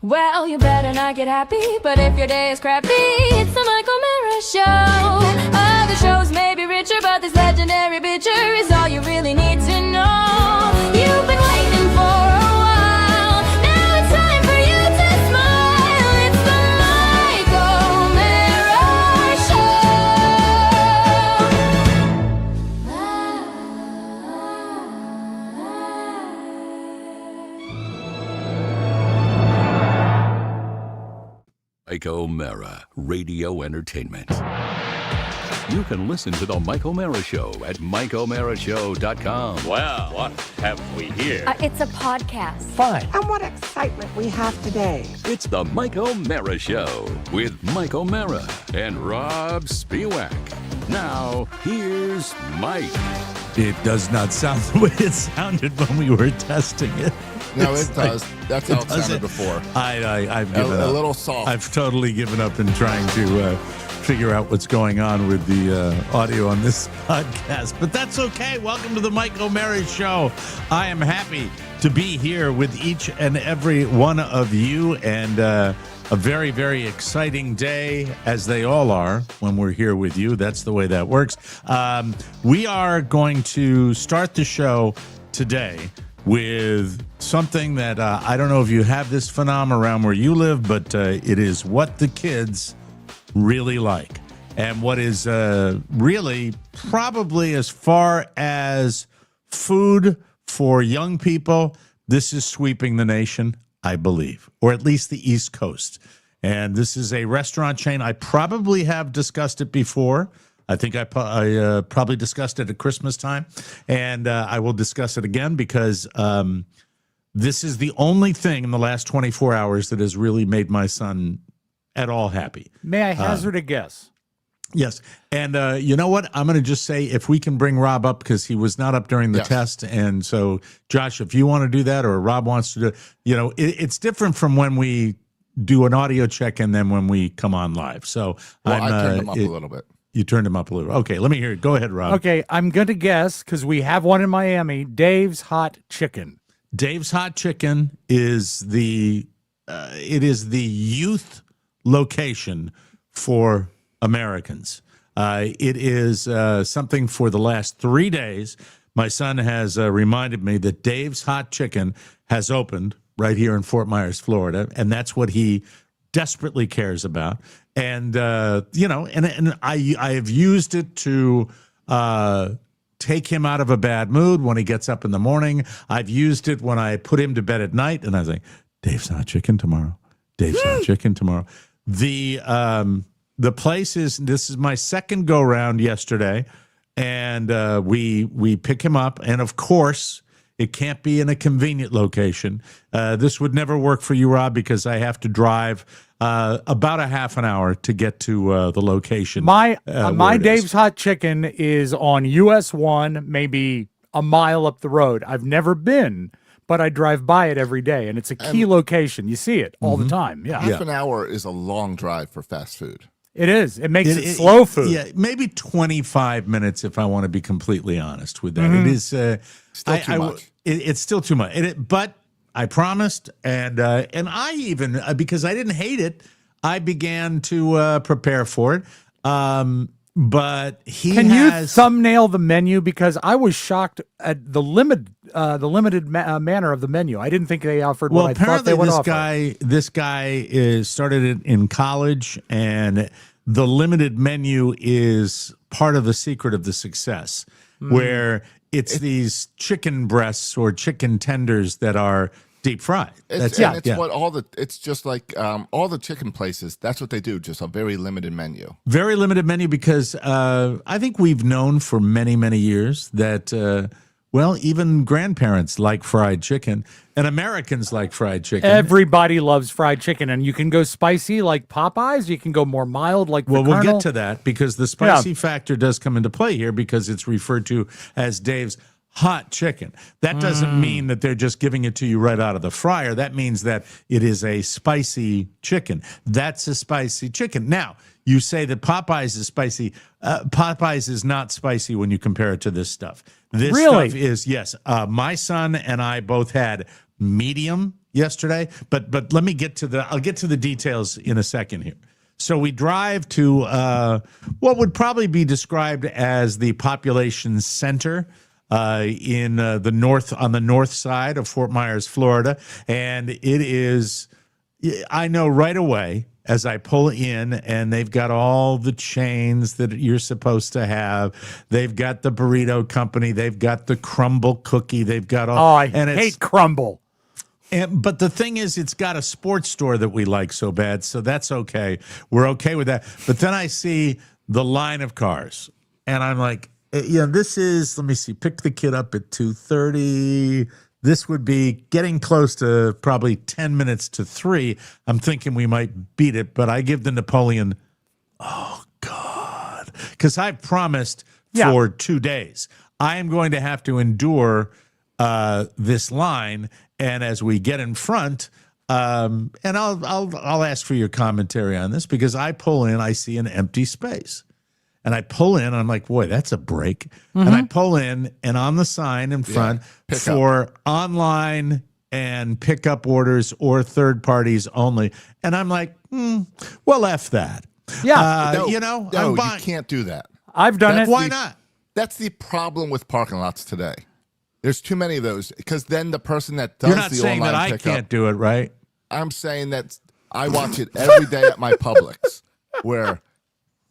Well, you better not get happy, but if your day is crappy, it's the Michael Mara Show. Other shows may be richer, but this legendary bitcher is all you really need to know. You've been waiting for a while, now it's time for you to smile. It's the Michael Mara Mike O'Mara, Radio Entertainment. You can listen to The Mike O'Mara Show at MikeO'MaraShow.com. Well, what have we here? It's a podcast. Fine. And what excitement we have today. It's The Mike O'Mara Show with Mike O'Mara and Robb Spiewak. Now, here's Mike. It does not sound the way it sounded when we were testing it. No, it does. That's how it sounded before. I've given up. A little soft. I've totally given up in trying to figure out what's going on with the audio on this podcast. But that's okay. Welcome to the Mike O'Mara Show. I am happy to be here with each and every one of you, and a very, very exciting day, as they all are when we're here with you. That's the way that works. We are going to start the show today with something that I don't know if you have this phenomenon around where you live, but it is what the kids really like. And what is really probably, as far as food for young people, this is sweeping the nation, I believe, or at least the East Coast. And this is a restaurant chain. I probably have discussed it before. I think I probably discussed it at Christmas time, and I will discuss it again because this is the only thing in the last 24 hours that has really made my son at all happy. May I hazard a guess? Yes. And you know what? I'm going to just say, if we can bring Rob up, because he was not up during the test. And so, Josh, if you want to do that, or Rob wants to do, it's different from when we do an audio check and then when we come on live. So I turned him up a little bit. You turned him up a little. Okay, let me hear it. Go ahead, Rob. Okay, I'm going to guess, because we have one in Miami, Dave's Hot Chicken. Dave's Hot Chicken is the youth location for Americans. It is something for the last 3 days. My son has reminded me that Dave's Hot Chicken has opened right here in Fort Myers, Florida, and that's what he desperately cares about. And and I have used it to take him out of a bad mood when he gets up in the morning. I've used it when I put him to bed at night, and I was like, Dave's Hot Chicken tomorrow. Dave's Hot Chicken tomorrow. The place this is my second go round yesterday, and we pick him up, and of course it can't be in a convenient location. This would never work for you, Rob, because I have to drive about a half an hour to get to the location. My Dave's Hot Chicken is on US 1, maybe a mile up the road. I've never been, but I drive by it every day, and it's a key location. You see it all the time. Yeah. Half an hour is a long drive for fast food. It is. It makes it slow food. Yeah, maybe 25 minutes if I want to be completely honest with that. It is still too much. It's still too much. But I promised, and I even, because I didn't hate it, I began to prepare for it. But Can you thumbnail the menu? Because I was shocked at the limited manner of the menu. I didn't think they offered what I thought they would offer. This guy started it in college, and the limited menu is part of the secret of the success, where it's these chicken breasts or chicken tenders that are deep fried. It's just like all the chicken places. That's what they do. Just a very limited menu. Very limited menu, because I think we've known for many, many years that even grandparents like fried chicken, and Americans like fried chicken. Everybody loves fried chicken, and you can go spicy like Popeyes. You can go more mild like the We'll Colonel. get to that, because the spicy factor does come into play here, because it's referred to as Dave's Hot Chicken. That doesn't mean that they're just giving it to you right out of the fryer. That means that it is a spicy chicken. That's a spicy chicken. Now, you say that Popeyes is spicy. Popeyes is not spicy when you compare it to this stuff. This Really? stuff is, yes. My son and I both had medium yesterday, but let me I'll get to the details in a second here. So we drive to what would probably be described as the population center in the north side of Fort Myers, Florida, and it is. I know right away as I pull in, and they've got all the chains that you're supposed to have. They've got the burrito company. They've got the crumble cookie. They've got all. Oh, I hate crumble. But the thing is, it's got a sports store that we like so bad, so that's okay. We're okay with that. But then I see the line of cars, and I'm like, this is, let me see, pick the kid up at 2:30. This would be getting close to probably 10 minutes to 3. I'm thinking we might beat it, but I give the Napoleon, oh, God, because I promised for 2 days. I am going to have to endure this line, and as we get in front, and I'll ask for your commentary on this, because I pull in, I see an empty space. And I pull in, and I'm like, boy, that's a break. And I pull in, and on the sign in front for online and pickup orders or third parties only. And I'm like, well, F that. Yeah. No, you can't do that. I've done it. Why not? That's the problem with parking lots today. There's too many of those, because then the person that does You're not the saying online that I pickup, can't do it, right? I'm saying that I watch it every day at my Publix, where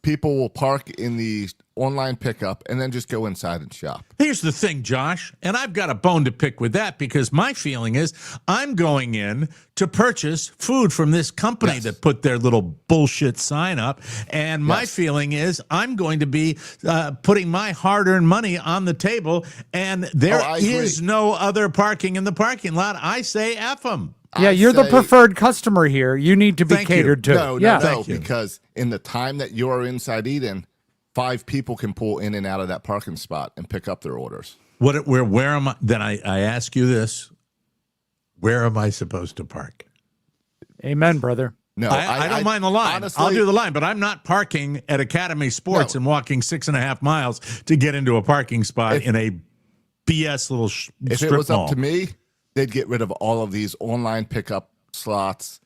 people will park in the online pickup and then just go inside and shop. Here's the thing, Josh, and I've got a bone to pick with that, because my feeling is I'm going in to purchase food from this company that put their little bullshit sign up, and my feeling is I'm going to be putting my hard-earned money on the table, and there is no other parking in the parking lot. I say F them. Yeah, you're the preferred customer here. You need to be catered to. No, because in the time that you're inside Eden, 5 people can pull in and out of that parking spot and pick up their orders. Where am I? Then I ask you this: where am I supposed to park? Amen, brother. No, I don't mind the line. Honestly, I'll do the line, but I'm not parking at Academy Sports and walking 6.5 miles to get into a parking spot in a BS little strip mall. If it was up to me, they'd get rid of all of these online pickup slots,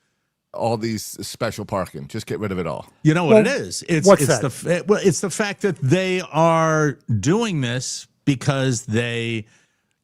all these special parking. Just get rid of it all. You know what it is? It's the fact that they are doing this because they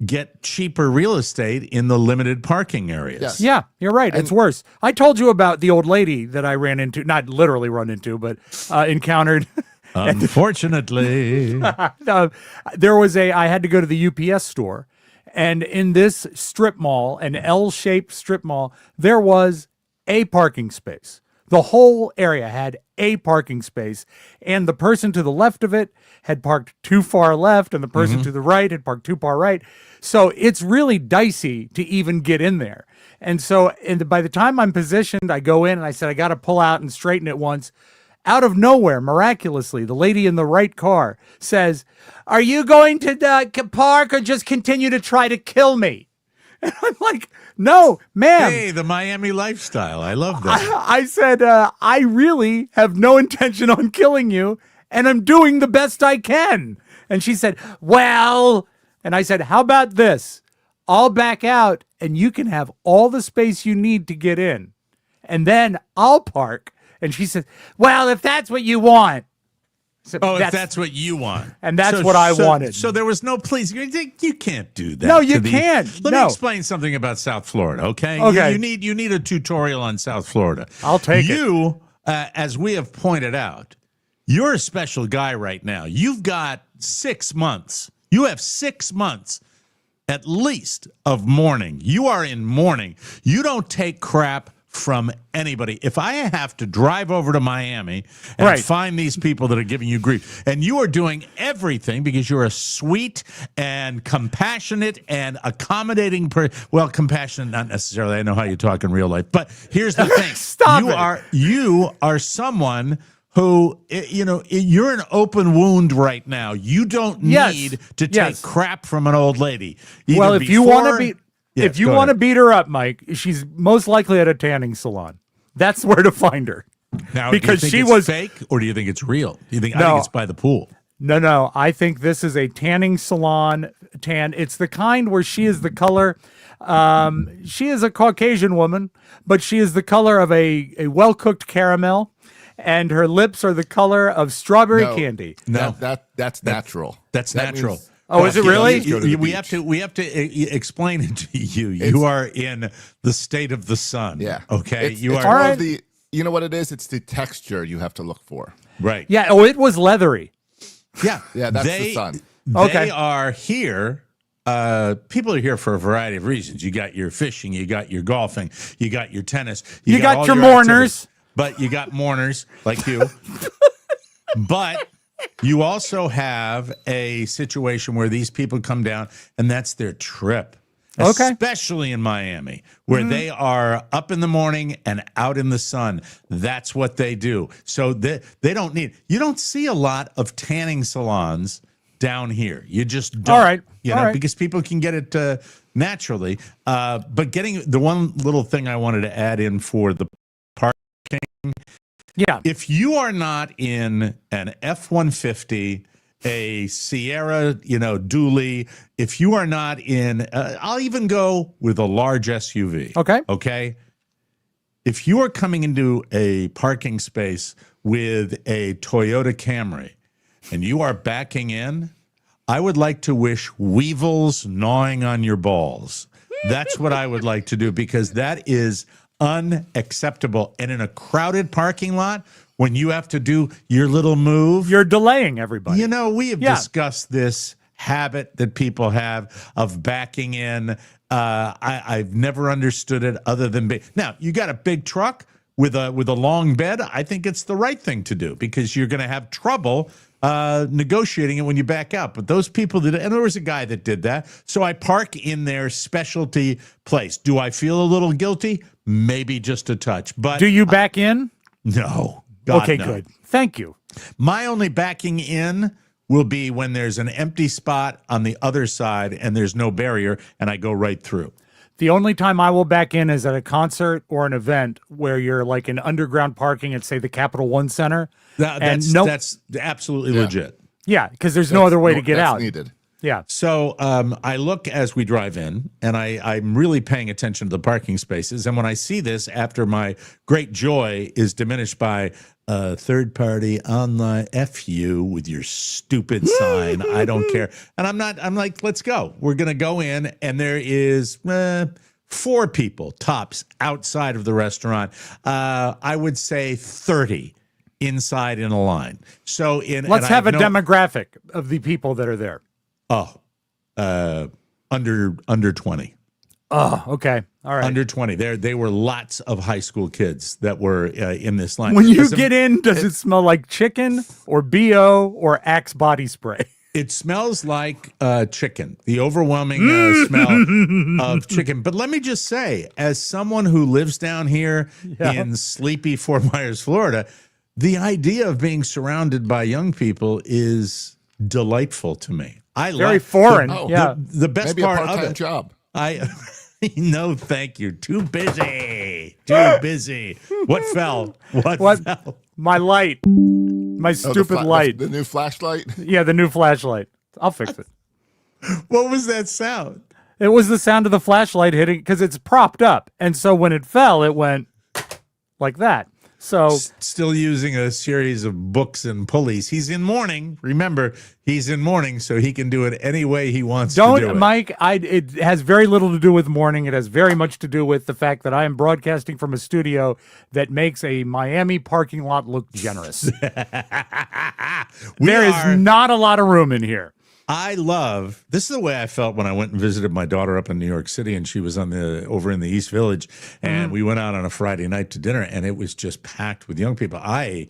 get cheaper real estate in the limited parking areas. Yes. Yeah, you're right. It's worse. I told you about the old lady that I ran into, not literally run into, but encountered. Unfortunately. I had to go to the UPS store. And in this strip mall, an L-shaped strip mall, there was a parking space. The whole area had a parking space, and the person to the left of it had parked too far left, and the person to the right had parked too far right. So it's really dicey to even get in there. And so by the time I'm positioned, I go in and I said, I got to pull out and straighten it once. Out of nowhere, miraculously, the lady in the right car says, "Are you going to park or just continue to try to kill me?" And I'm like, "No, ma'am." Hey, the Miami lifestyle. I love that. I said, I really have no intention on killing you, and I'm doing the best I can. And she said, well, and I said, how about this? I'll back out, and you can have all the space you need to get in, and then I'll park. And she said, well, if that's what you want. So if that's what you want. And that's what I wanted. So there was no please. You can't do that. No, you can't. Let me explain something about South Florida, okay? Okay. You need a tutorial on South Florida. I'll take it. You, as we have pointed out, you're a special guy right now. You've got 6 months. You have 6 months at least of mourning. You are in mourning. You don't take crap from anybody. If I have to drive over to Miami and find these people that are giving you grief, and you are doing everything because you're a sweet and compassionate and accommodating compassionate, not necessarily. I know how you talk in real life, but here's the thing. You are someone who, you're an open wound right now. You don't need to take crap from an old lady. Well, if you want to be... if you want to beat her up, Mike, she's most likely at a tanning salon. That's where to find her. Now, because do you think it's fake, or do you think it's real? I think it's by the pool. No. I think this is a tanning salon tan. It's the kind where she is the color She is a Caucasian woman, but she is the color of a well-cooked caramel, and her lips are the color of strawberry candy. No, that's natural. That's That natural. means- Oh, is it really? Go to the We beach. have to explain it to you. You are in the state of the sun. Yeah. Okay. It's You more are Alright. of the. You know what it is? It's the texture you have to look for. right. Yeah. Oh, it was leathery. Yeah. Yeah, that's the sun. Okay. They are here. People are here for a variety of reasons. You got your fishing, you got your golfing, you got your tennis, You got all your activities. mourners. But you got mourners like you. But you also have a situation where these people come down and that's their trip. Okay. Especially in Miami, where they are up in the morning and out in the sun. That's what they do. So they don't need, you don't see a lot of tanning salons down here. You just don't. All right. You All know, right. because people can get it naturally. But getting the one little thing I wanted to add in for the parking, Yeah. if you are not in an F-150, a Sierra, dually, if you are not in, I'll even go with a large SUV. Okay. Okay. If you are coming into a parking space with a Toyota Camry and you are backing in, I would like to wish weevils gnawing on your balls. That's what I would like to do, because that is unacceptable. And in a crowded parking lot, when you have to do your little move, You're delaying everybody. we have Yeah. discussed this habit that people have of backing in. I've never understood it other than now you got a big truck with a long bed. I think it's the right thing to do, because you're going to have trouble negotiating it when you back out. But those people and there was a guy that did that. So I park in their specialty place. Do I feel a little guilty? Maybe just a touch. But Do you back in? no. God, Okay, no. good. Thank you. My only backing in will be when there's an empty spot on the other side and there's no barrier and I go right through. The only time I will back in is at a concert or an event where you're like in underground parking at, say, the Capital One Center. That's absolutely legit. Yeah, because there's no other way to get that's out. needed. Yeah. So I look as we drive in, and I'm really paying attention to the parking spaces. And when I see this, after my great joy is diminished by third party online, F you with your stupid sign. I don't care. And I'm like, let's go. We're going to go in, and there is 4 people tops outside of the restaurant. I would say 30 inside in a line. So Let's have a demographic of the people that are there. Under 20. Oh, okay. All right. Under 20. They were lots of high school kids that were in this line. When you Listen, get in, does it smell like chicken or BO or Axe body spray? it smells like chicken, the overwhelming smell of chicken. But let me just say, as someone who lives down here in sleepy Fort Myers, Florida, the idea of being surrounded by young people is delightful to me. Very foreign. Oh, yeah. The best Maybe a part of part-time it. job. No, thank you. Too busy. Too busy. What fell? What fell? My light. My Oh, stupid light. The new flashlight. Yeah, the new flashlight. I'll fix it. What was that sound? It was the sound of the flashlight hitting because it's propped up. And so when it fell, it went like that. So Still using a series of books and pulleys. He's in mourning. Remember, he's in mourning, so he can do it any way he wants to do it. don't, Mike, it has very little to do with mourning. It has very much to do with the fact that I am broadcasting from a studio that makes a Miami parking lot look generous. There is not a lot of room in here. This is the way I felt when I went and visited my daughter up in New York City, and she was over in the East Village, and we went out on a Friday night to dinner, and it was just packed with young people. I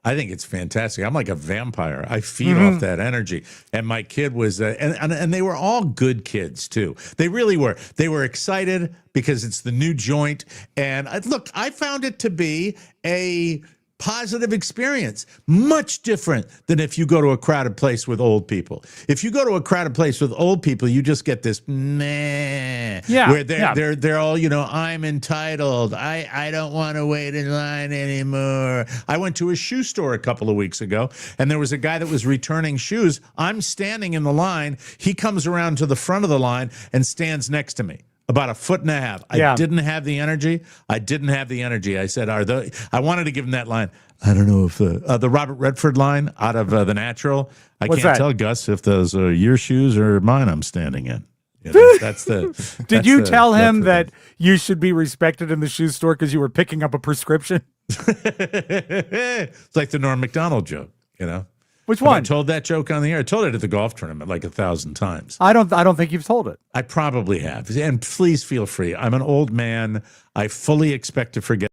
think it's fantastic. I'm like a vampire. I feed off that energy. And my kid was, and they were all good kids too. They really were. They were excited because it's the new joint. And look, I found it to be a positive experience, much different than if you go to a crowded place with old people. If you go to a crowded place with old people, you just get this meh, where they're all, I'm entitled. I don't want to wait in line anymore. I went to a shoe store a couple of weeks ago, and there was a guy that was returning shoes. I'm standing in the line. He comes around to the front of the line and stands next to me. about a foot and a half. I didn't have the energy. I said, I wanted to give him that line. I don't know if the Robert Redford line out of The Natural. I What's can't that? tell Gus if those are your shoes or mine I'm standing in. You know, that's the. Did you tell him that you should be respected in the shoe store because you were picking up a prescription? It's like the Norm Macdonald joke, you know. Which Have I one? told that joke on the air. I told it at the golf tournament like 1,000 times. I don't think you've told it. I probably have. And please feel free. I'm an old man. I fully expect to forget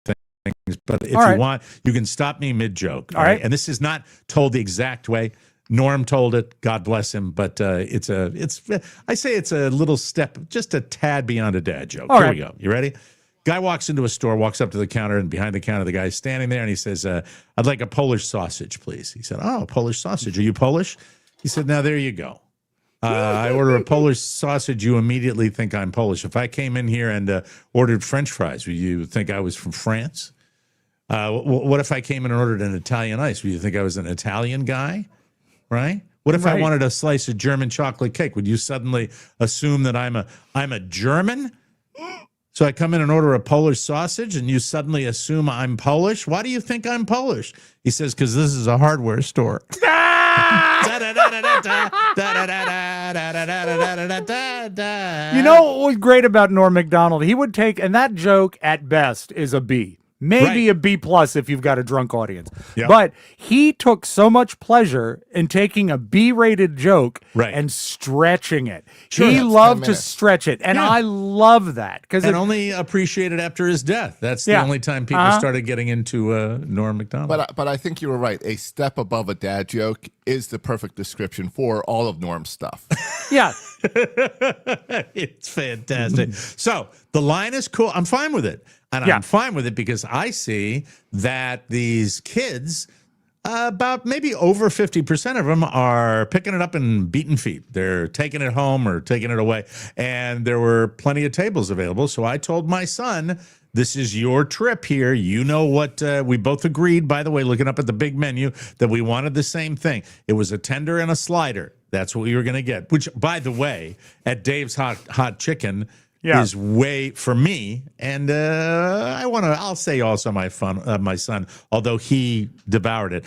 things. But if you want, you can stop me mid-joke. All right. And this is not told the exact way. Norm told it. God bless him. But I say it's a little step, just a tad beyond a dad joke. Here we go. You ready? Guy walks into a store, walks up to the counter, and behind the counter, the guy's standing there, and he says, I'd like a Polish sausage, please. He said, oh, Polish sausage. Are you Polish? He said, now, there you go. I order a Polish sausage, you immediately think I'm Polish. If I came in here and ordered French fries, would you think I was from France? What if I came in and ordered an Italian ice? Would you think I was an Italian guy? Right? What if I wanted a slice of German chocolate cake? Would you suddenly assume that I'm a German? So I come in and order a Polish sausage, and you suddenly assume I'm Polish? Why do you think I'm Polish? He says, because this is a hardware store. You know what was great about Norm Macdonald? He would take, and that joke at best is a B. Maybe a B plus if you've got a drunk audience. Yep. But he took so much pleasure in taking a B-rated joke and stretching it. Sure, he that's loved 10 to minutes. stretch it. And I love that. And only appreciated after his death. That's the only time people started getting into Norm Macdonald. But I think you were right. A step above a dad joke is the perfect description for all of Norm's stuff. Yeah. It's fantastic. So the line is cool. I'm fine with it. And I'm fine with it because I see that these kids, about maybe over 50% of them are picking it up in beaten feet. They're taking it home or taking it away. And there were plenty of tables available. So I told my son, this is your trip here. You know what? We both agreed, by the way, looking up at the big menu, that we wanted the same thing. It was a tender and a slider. That's what we were going to get, which, by the way, at Dave's Hot Chicken, is way for me, and I'll say also my son, although he devoured it,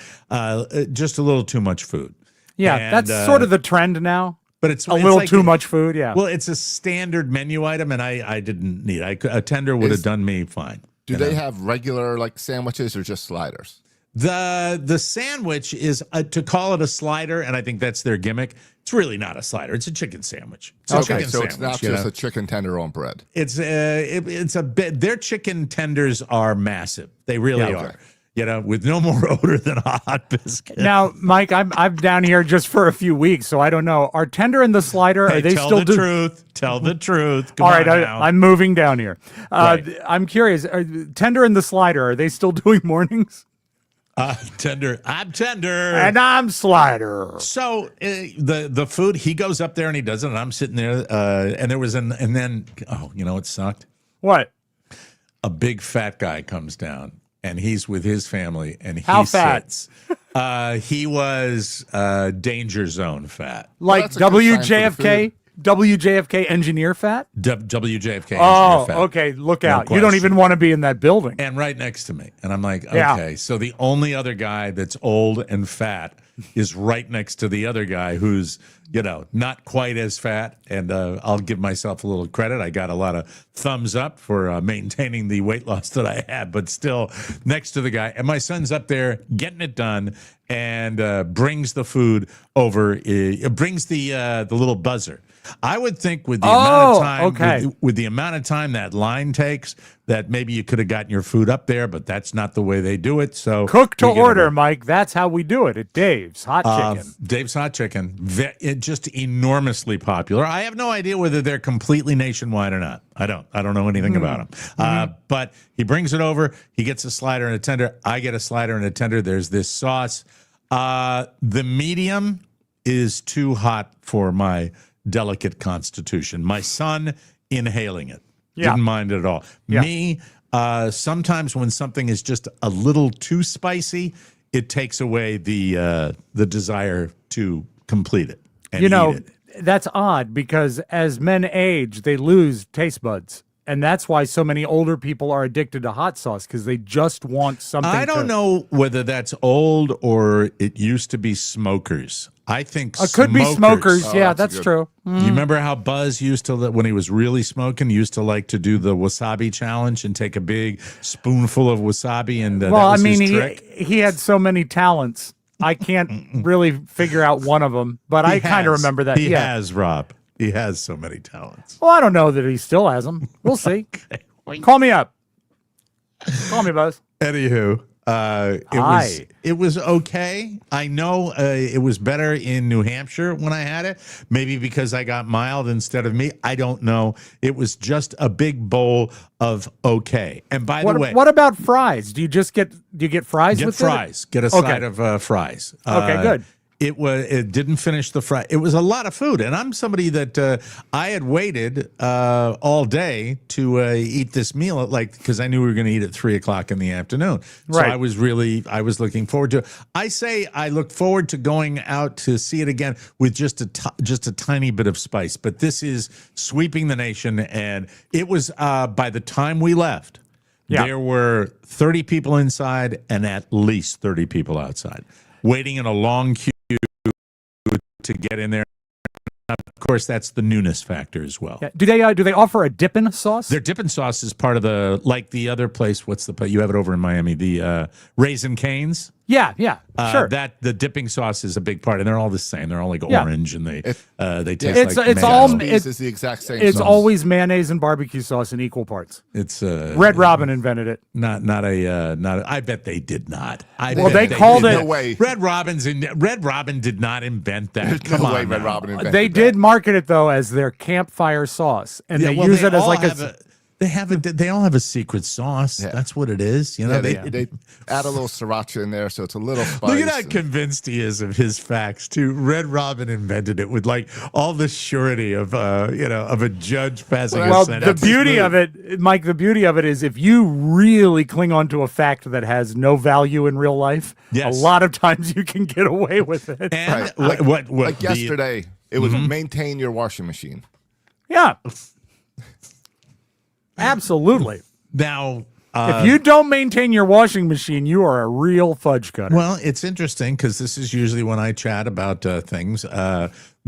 just a little too much food. Yeah, and, that's sort of the trend now. But it's little like, too much food. Yeah. Well, it's a standard menu item, and I didn't need it. A tender would have done me fine. Do they have regular like sandwiches or just sliders? The sandwich is to call it a slider, and I think that's their gimmick. It's really not a slider. It's a chicken sandwich. It's a chicken so sandwich, it's not just a chicken tender on bread. It's a bit. Their chicken tenders are massive. They really are. You know, with no more odor than a hot biscuit. Now, Mike, I'm down here just for a few weeks, so I don't know. Are tender and the slider? Are they tell still the truth? Tell the truth. Come All right, on now. I'm moving down here. Right. I'm curious. Tender and the slider, are they still doing mornings? Tender. I'm tender. And I'm slider. So the food, he goes up there and he does it, and I'm sitting there, and there was and then you know what sucked? What? A big fat guy comes down, and he's with his family, and he How fat? sits. He was danger zone fat. Like that's a good sign for the WJFK? WJFK engineer fat? WJFK. engineer Oh, fat. okay. Look No out. You don't question. even want to be in that building. And right next to me. And I'm like, Yeah. okay. So the only other guy that's old and fat is right next to the other guy who's, you know, not quite as fat. And I'll give myself a little credit. I got a lot of thumbs up for maintaining the weight loss that I had, but still next to the guy. And my son's up there getting it done and brings the food over, brings the little buzzer. I would think with the amount of time, with the amount of time that line takes, that maybe you could have gotten your food up there, but that's not the way they do it. So Cook to order, Mike. That's how we do it at Dave's Hot Chicken. Dave's Hot Chicken, just enormously popular. I have no idea whether they're completely nationwide or not. I don't know anything about them. But he brings it over. He gets a slider and a tender. I get a slider and a tender. There's this sauce. The medium is too hot for my delicate constitution. My son inhaling it. Didn't mind it at all. Yeah. Me, sometimes when something is just a little too spicy, it takes away the desire to complete it and You know, eat it. that's odd because as men age, they lose taste buds. And that's why so many older people are addicted to hot sauce because they just want something. I don't know whether that's old or it used to be smokers. I think it could be smokers. Oh, yeah, that's that's good. true. You remember how Buzz used to, when he was really smoking, used to like to do the wasabi challenge and take a big spoonful of wasabi, and that was his trick? He had so many talents. I can't really figure out one of them, but I kind of remember that. He has, Rob. He has so many talents. Well, I don't know that he still has them. We'll see. Call me up. Call me, Buzz. Anywho, it was okay. I know it was better in New Hampshire when I had it. Maybe because I got mild instead of me. I don't know. It was just a big bowl of okay. And by the way, what about fries? Do you get fries get with fries? it? Get a side of fries. Okay, good. It didn't finish the fry. It was a lot of food, and I'm somebody that I had waited all day to eat this meal because I knew we were going to eat at 3:00 in the afternoon. So Right. I was looking forward to it. I say I look forward to going out to see it again with just a tiny bit of spice. But this is sweeping the nation, and it was by the time we left, there were 30 people inside and at least 30 people outside, waiting in a long queue to get in there. Of course, that's the newness factor as well. Yeah. Do they offer a dippin' sauce? Their dippin' sauce is part of the other place. What's you have it over in Miami? The Raisin Canes. Yeah, sure. That the dipping sauce is a big part, and they're all the same. They're all like orange, and they taste like it's all mayonnaise. It's the exact same. It's sauce. always mayonnaise and barbecue sauce in equal parts. It's Red Robin invented it. not a. I bet they did not. They called it. No way. Red Robin did not invent that. There's Come no on, way Red now. Robin invented They that. did market it though as their campfire sauce, and they use it as all like have they all have a secret sauce. Yeah. That's what it is. You know, they add a little sriracha in there, so it's a little spice. Look at how convinced he is of his facts too. Red Robin invented it with like all the surety of of a judge passing a well, sentence. the beauty of it, Mike, the beauty of it is if you really cling on to a fact that has no value in real life, a lot of times you can get away with it. And Right. what Like the- yesterday, it was maintain your washing machine. Yeah. Absolutely. now If you don't maintain your washing machine, you are a real fudge cutter. Well, it's interesting because this is usually when I chat about things.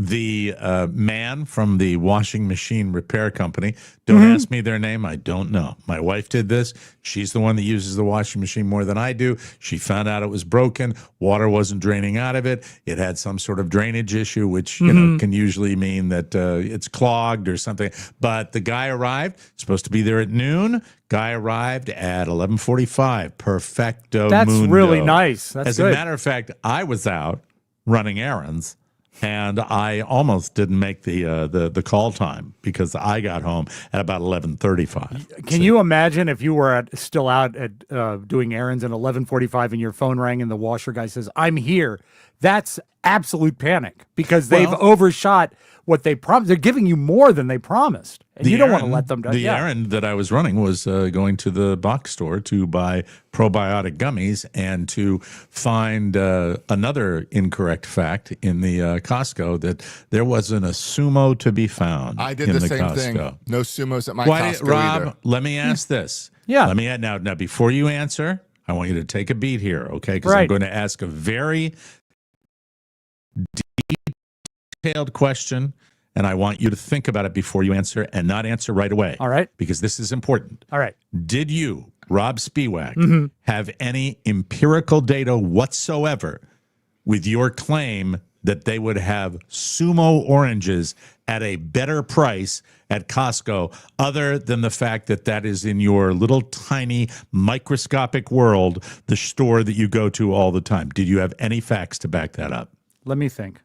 The man from the washing machine repair company, don't ask me their name. I don't know. My wife did this. She's the one that uses the washing machine more than I do. She found out it was broken. Water wasn't draining out of it. It had some sort of drainage issue, which can usually mean that it's clogged or something. But the guy arrived, supposed to be there at noon. Guy arrived at 11:45. Perfecto. That's mundo. really nice. That's As good. a matter of fact, I was out running errands, and I almost didn't make the call time because I got home at about 11:35. Can you imagine if you were still out at doing errands at 11:45 and your phone rang and the washer guy says, "I'm here"? That's absolute panic because they've overshot what they promised. They're giving you more than they promised, and you don't want to let them down. The errand that I was running was going to the box store to buy probiotic gummies and to find another incorrect fact in the Costco that there wasn't a sumo to be found. I did in the the same Costco. thing. No sumos at my Why, Costco Rob? either. Let me ask this. Yeah. Let me now before you answer, I want you to take a beat here, okay? Because I'm Right. going to ask a very detailed question, and I want you to think about it before you answer and not answer right away. All right. Because this is important. All right. Did you, Rob Spiewak, have any empirical data whatsoever with your claim that they would have sumo oranges at a better price at Costco, other than the fact that that is in your little tiny microscopic world, the store that you go to all the time? Did you have any facts to back that up? Let me think.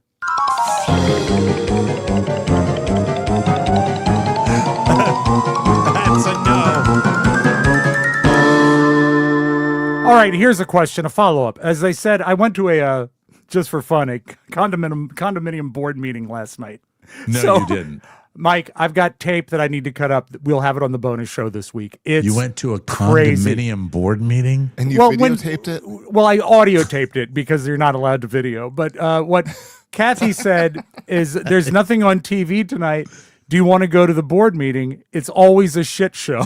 That's a no. All right, here's a question, a follow-up. As I said, I went to a, just for fun, a condominium board meeting last night. No, So- you didn't. Mike, I've got tape that I need to cut up. We'll have it on the bonus show this week. It's You went to a crazy. condominium board meeting? And you Well, videotaped it? Well, I audio taped it because you're not allowed to video. But what Kathy said is there's nothing on TV tonight. Do you want to go to the board meeting? It's always a shit show.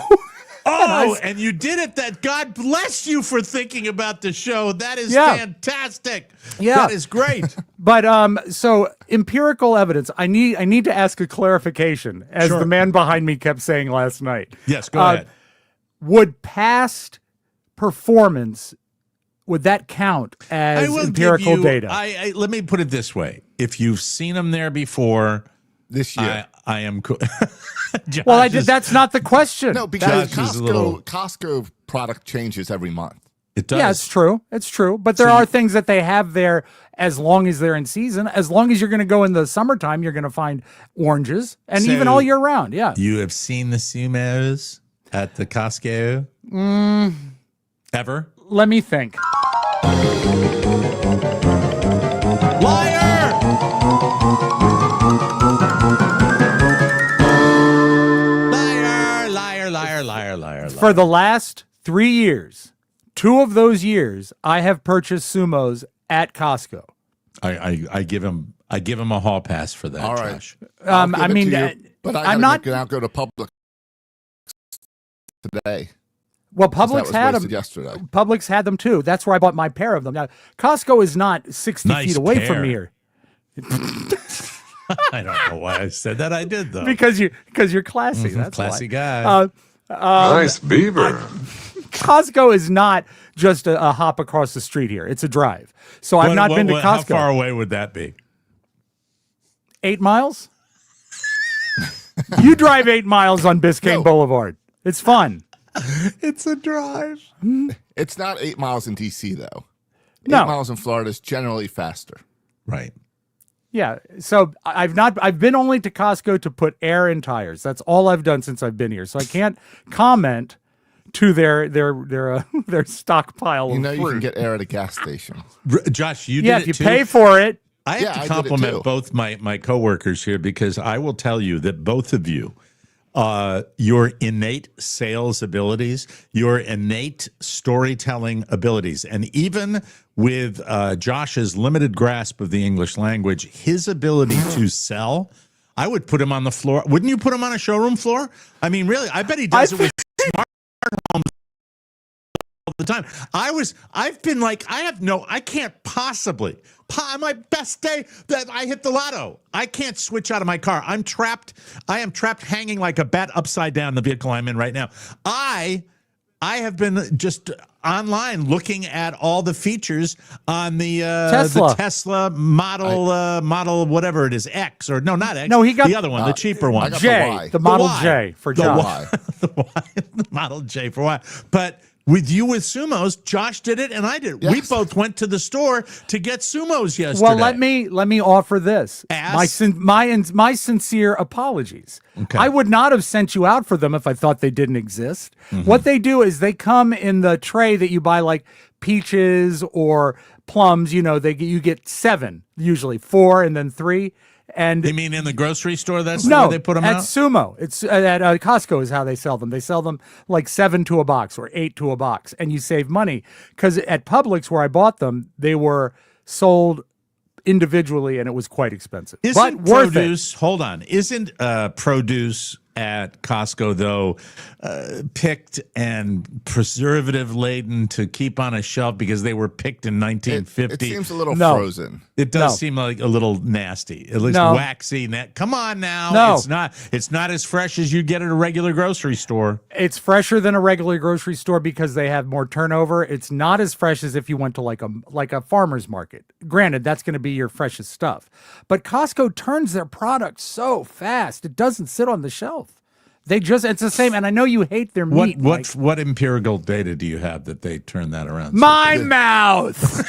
Oh, and you did it. That God bless you for thinking about the show. That is Yeah. fantastic. Yeah. That is great. But so empirical evidence. I need to ask a clarification, as Sure. the man behind me kept saying last night. Yes, go ahead. Would past performance count as empirical data? Let me put it this way: if you've seen them there before, This year. I am. Well, that's not the question. No, because Josh is a little- Costco product changes every month. It does. Yeah, it's true. It's true. But there are things that they have there as long as they're in season. As long as you're going to go in the summertime, you're going to find oranges, and So even all year round. Yeah. You have seen the sumos at the Costco? Ever? Let me think. Liar! Liar. For the last 3 years, 2 of those years, I have purchased sumos at Costco. I give him a hall pass for that. All right. Josh. I'll give I it mean, to you, but I'm not. Now go to Publix today. Well, That Publix was had wasted them. yesterday. Publix had them too. That's where I bought my pair of them. Now, Costco is not 60 Nice feet away pair. from here I don't know why I said that. I did though. because you're classy. That's Classy why. guy. Nice beaver. Costco is not just a hop across the street here. It's a drive. So I've not been to Costco. How far away would that be? 8 miles? You drive 8 miles on Biscayne Boulevard. It's fun. It's a drive. It's not 8 miles in DC though. 8 No. miles in Florida is generally faster. Right. Yeah. So I've been only to Costco to put air in tires. That's all I've done since I've been here. So I can't comment to their stockpile You of know you fruit. can get air at a gas station. Josh, you Yeah, did if you it too? pay for it. I Yeah, have I to did it compliment too. both my coworkers here because I will tell you that both of you, your innate sales abilities, your innate storytelling abilities, and even with Josh's limited grasp of the English language, his ability to sell, I would put him on the floor. Wouldn't you put him on a showroom floor? I mean, really, I bet he does it with smart homes all the time. I've been like, I can't possibly. My best day that I hit the lotto. I can't switch out of my car. I'm trapped. I am trapped hanging like a bat upside down in the vehicle I'm in right now. I have been just online looking at all the features on the Tesla model whatever it is, X or no, not X. No, he got the other one, the cheaper one. I got J, the Y. Model Y. J for The Josh. Y. The Model J for why. But with sumos, Josh did it and I did it. We Yes. both went to the store to get sumos yesterday. Well, let me offer this. Ass? My sincere apologies. Okay. I would not have sent you out for them if I thought they didn't exist. Mm-hmm. What they do is they come in the tray that you buy, like peaches or plums. You know, you get 7, usually 4 and then 3. And You mean in the grocery store? That's the no, way they put them at out? Sumo. It's at Costco is how they sell them. They sell them like 7 to a box or 8 to a box, and you save money because at Publix where I bought them, they were sold individually, and it was quite expensive. Isn't but worth produce, hold on, isn't produce at Costco, though, picked and preservative laden to keep on a shelf because they were picked in It 1950? seems a little No. frozen. It does No. seem like a little nasty. It looks No. waxy. Come on now. No. It's not as fresh as you get at a regular grocery store. It's fresher than a regular grocery store because they have more turnover. It's not as fresh as if you went to like a farmer's market. Granted, that's going to be your freshest stuff. But Costco turns their product so fast, it doesn't sit on the shelf. It's the same. And I know you hate their meat. Mike. What empirical data do you have that they turn that around? My mouth.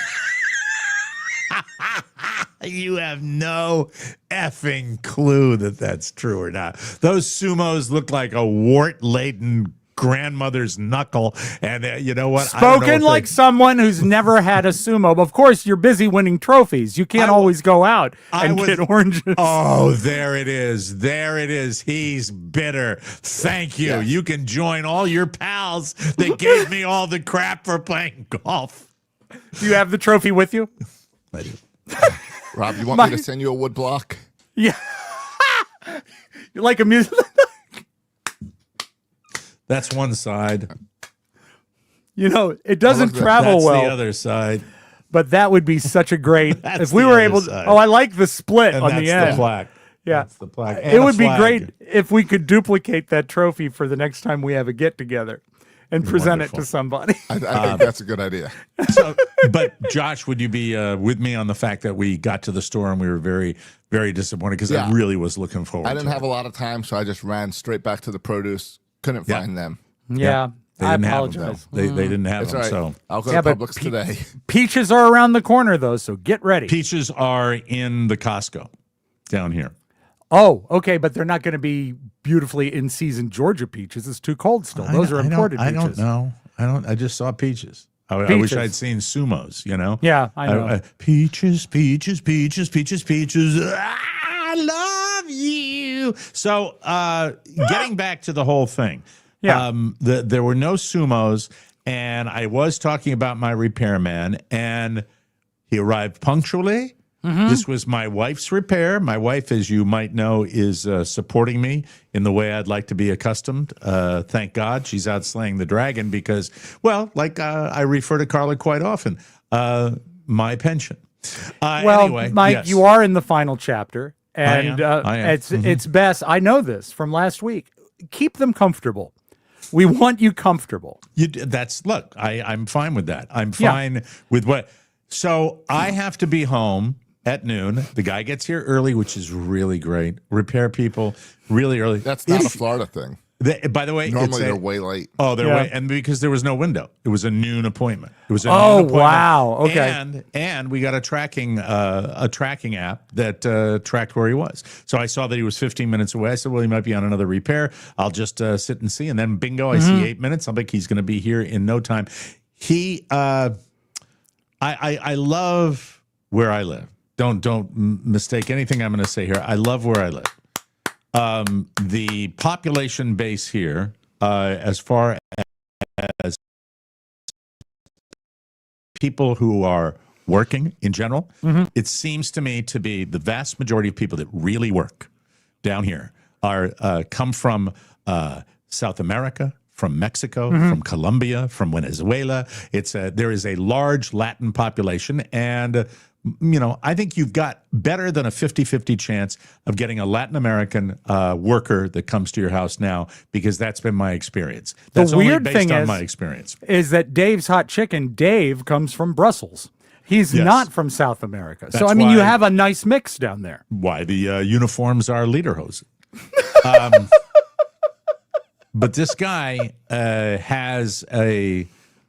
You have no effing clue that that's true or not. Those sumos look like a wart-laden grandmother's knuckle, and you know what? I don't know Spoken if like someone who's never had a sumo. Of course, you're busy winning trophies. You can't always go out and get oranges. Oh, there it is. There it is. He's bitter. Thank you. Yes. You can join all your pals that gave me all the crap for playing golf. Do you have the trophy with you? I do. Rob, you want me to send you a wood block? Yeah. You're like a music. That's one side. You know, it doesn't travel That's well. the other side. But that would be such a great That's if we the were other able side. to. Oh, I like the split And on that's the end. the plaque. Yeah. That's the plaque. It And a would be flag. great if we could duplicate that trophy for the next time we have a get together and present it Wonderful. to somebody. I think that's a good idea. So, but Josh, would you be with me on the fact that we got to the store and we were very, very disappointed because I really was looking forward I to didn't have it. a lot of time, so I just ran straight back to the produce. Couldn't Yeah. find them. Yeah. They I didn't have them, apologize. though. They didn't have It's them. all right. So I'll go Yeah, to but Publix today. Peaches are around the corner, though, so get ready. peaches are in the Costco down here. Oh, okay, but they're not going to be beautifully in season Georgia peaches. It's too cold still. Those are imported I peaches. don't know. I just saw peaches. I wish Peaches. I'd seen sumos, you know? Yeah, I know. Peaches, peaches, peaches, peaches, peaches. I love you. So, getting back to the whole thing. Yeah. There were no sumos, and I was talking about my repairman, and he arrived punctually. This was my wife's repair. My wife, as you might know, is supporting me in the way I'd like to be accustomed. Thank God she's out slaying the dragon because, well, like I refer to Carla quite often, my pension. Well, Anyway, Mike, yes. you are in the final chapter, and I am. it's best. I know this from last week. Keep them comfortable. We want you comfortable. Look, I'm fine with that. I'm fine with what. So I have to be home at noon. The guy gets here early, which is really great. Repair people really early. That's not a Florida thing. By the way, Normally they're way late. Oh, they're Yeah. way, and because there was no window, it was a noon appointment. It was a Oh, noon appointment. wow. Okay. and we got a tracking app that tracked where he was. So I saw that he was 15 minutes away. I said, well, he might be on another repair. I'll just sit and see. And then bingo, I see 8 minutes. I'm like, he's going to be here in no time. I love where I live. Don't mistake anything I'm going to say here. I love where I live. The population base here, as far as people who are working in general, it seems to me to be the vast majority of people that really work down here are come from South America, from Mexico, from Colombia, from Venezuela. There is a large Latin population, and I think you've got better than a 50-50 chance of getting a Latin American worker that comes to your house now, because that's been my experience. That's only weird based thing on is- my experience. Is that Dave's Hot Chicken? Dave comes from Brussels. He's Yes. not from South America. So, That's I mean, you why- have a nice mix down there. Why the uniforms are lederhosen. But this guy has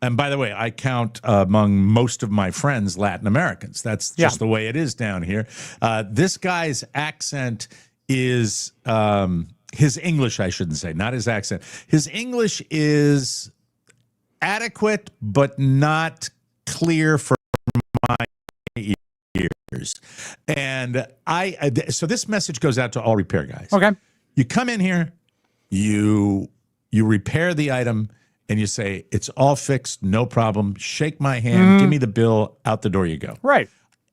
and by the way, I count among most of my friends Latin Americans. That's just the way it is down here. This guy's accent is his English, I shouldn't say, not his accent. His English is adequate, but not clear for my ears. And so this message goes out to all repair guys. Okay. You come in here, you repair the item, and you say, it's all fixed, no problem. Shake my hand, give me the bill, out the door you go. Right.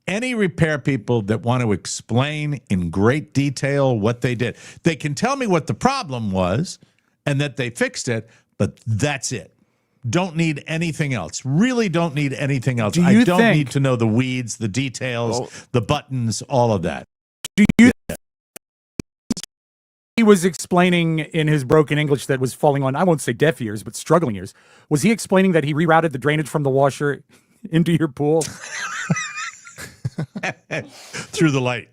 Any repair people that want to explain in great detail what they did, they can tell me what the problem was and that they fixed it, but that's it. Don't need anything else. Really don't need anything else. I don't need to know the weeds, the details, the buttons, all of that. Do you? He was explaining in his broken English that was falling on, I won't say deaf ears, but struggling ears. Was he explaining that he rerouted the drainage from the washer into your pool? Through the light.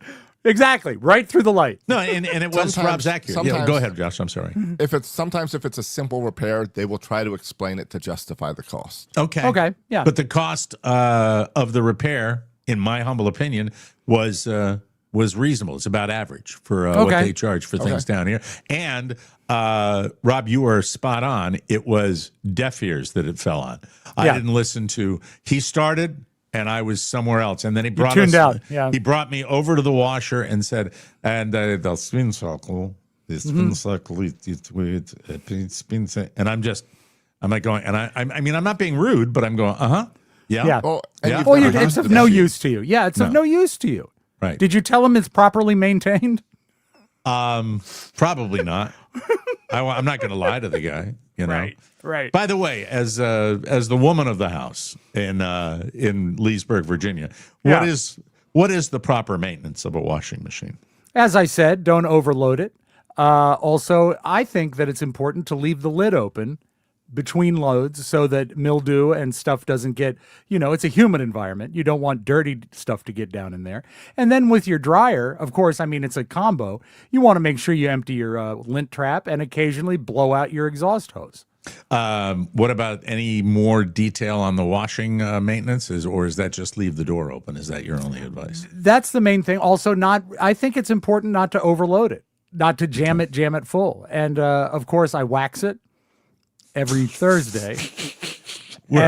Exactly. Right through the light. No, and it was Sometimes- Rob's accurate. Yeah, sometimes- go ahead, Josh. I'm sorry. Sometimes if it's a simple repair, they will try to explain it to justify the cost. Okay. Yeah. But the cost of the repair, in my humble opinion, was reasonable. It's about average for what they charge for things down here. And Rob, you were spot on. It was deaf ears that it fell on. I didn't listen to. He started, and I was somewhere else, and then he brought tuned out. Yeah. He brought me over to the washer and said, "And the spin circle, the spin circle, it spins." And I'm like going, and I mean, I'm not being rude, but I'm going, yeah. Yeah. Well, and Yeah. you've Well, never it's used of the no machine. use to you. Yeah, it's of no use to you. Right. Did you tell him it's properly maintained? Probably not. I'm not going to lie to the guy. You know. Right. By the way, as the woman of the house in Leesburg, Virginia, Yeah. what is the proper maintenance of a washing machine? As I said, don't overload it. Also, I think that it's important to leave the lid open between loads so that mildew and stuff doesn't get, it's a humid environment. You don't want dirty stuff to get down in there. And then with your dryer, of course, it's a combo. You want to make sure you empty your lint trap and occasionally blow out your exhaust hose. What about any more detail on the washing maintenance, or is that just leave the door open? Is that your only advice? That's the main thing. Also, I think it's important not to overload it, not to jam it full. And of course, I wax it every Thursday. Where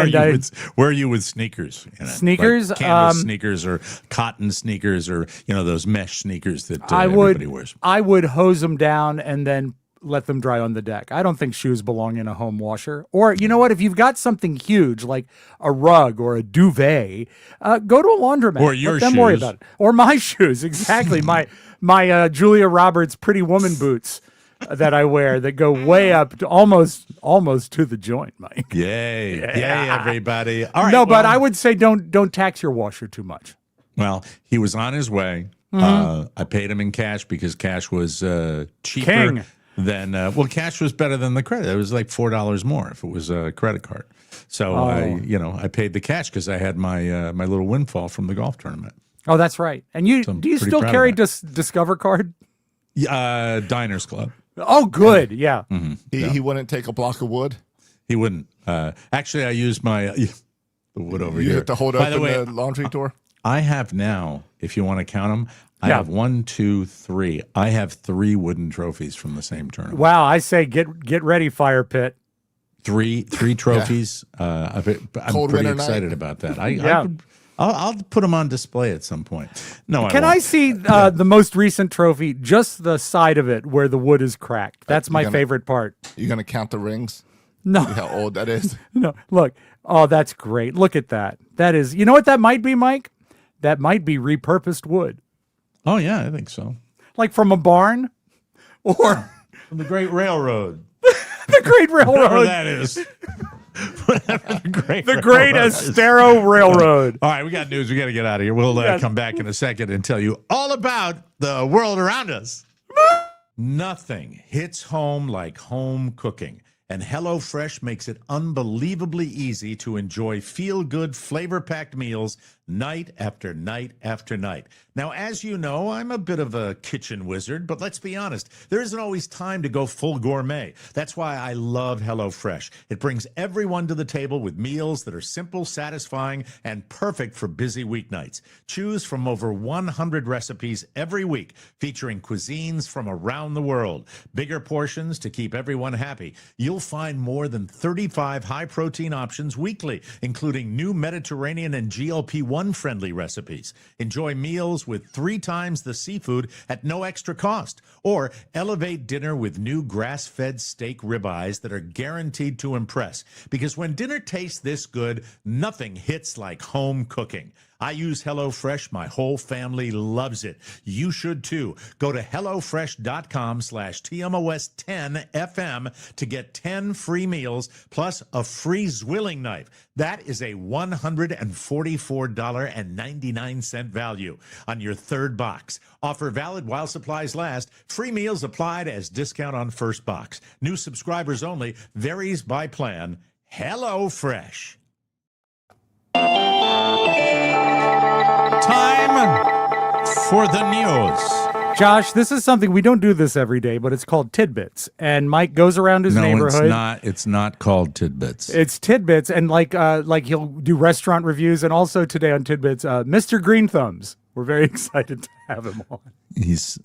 are you with sneakers? Sneakers, like canvas sneakers or cotton sneakers or those mesh sneakers that everybody wears. I would hose them down and then let them dry on the deck. I don't think shoes belong in a home washer. Or you know what? If you've got something huge like a rug or a duvet, go to a laundromat. Or your Let them shoes. worry about it. Or my shoes, exactly. my Julia Roberts Pretty Woman boots that I wear that go way up to almost to the joint, Mike. Yay, everybody! All right. No, but I would say don't tax your washer too much. Well, he was on his way. I paid him in cash because cash was cheaper. King. Cash was better than the credit. It was like $4 more if it was a credit card. So I paid the cash because I had my my little windfall from the golf tournament. Oh, that's right. And do you still carry Discover card? Diners Club. Oh, good. Yeah. Mm-hmm. He wouldn't take a block of wood. He wouldn't. Actually, I used my the wood over You here. have to hold By open the way, the laundry door. I have now, if you want to count them, I have 1, 2, 3. I have 3 wooden trophies from the same tournament. Wow, I say get ready, fire pit. Three trophies. I'm Cold pretty winter excited night. about that. I'll put them on display at some point. No, Can I see the most recent trophy? Just the side of it where the wood is cracked. That's my favorite part. You gonna count the rings? No, See how old that is? no. Look, oh, that's great. Look at that. That is. You know what that might be, Mike? That might be repurposed wood, Oh yeah, I think so. like from a barn, or From the Great Railroad. the Great Whatever Railroad, that is. Whatever the Great the Great Railroad is. Estero Railroad. All right, we got news. We got to get out of here. We'll come back in a second and tell you all about the world around us. Nothing hits home like home cooking. And HelloFresh makes it unbelievably easy to enjoy feel-good, flavor-packed meals night after night after night. Now, as you know, I'm a bit of a kitchen wizard, but let's be honest, there isn't always time to go full gourmet. That's why I love HelloFresh. It brings everyone to the table with meals that are simple, satisfying, and perfect for busy weeknights. Choose from over 100 recipes every week, featuring cuisines from around the world. Bigger portions to keep everyone happy. You'll find more than 35 high-protein options weekly, including new Mediterranean and GLP-1 friendly recipes. Enjoy meals with 3 times the seafood at no extra cost. Or elevate dinner with new grass-fed steak ribeyes that are guaranteed to impress. Because when dinner tastes this good, nothing hits like home cooking. I use HelloFresh. My whole family loves it. You should too. Go to HelloFresh.com/TMOS10FM to get 10 free meals plus a free Zwilling knife. That is a $144.99 value on your third box. Offer valid while supplies last. Free meals applied as discount on first box. New subscribers only. Varies by plan. HelloFresh. Time for the news. Josh, this is something we don't do this every day, but it's called tidbits. And Mike goes around his neighborhood. It's not called tidbits. It's tidbits, and like he'll do restaurant reviews, and also today on tidbits, Mr. Green Thumbs. We're very excited to have him on.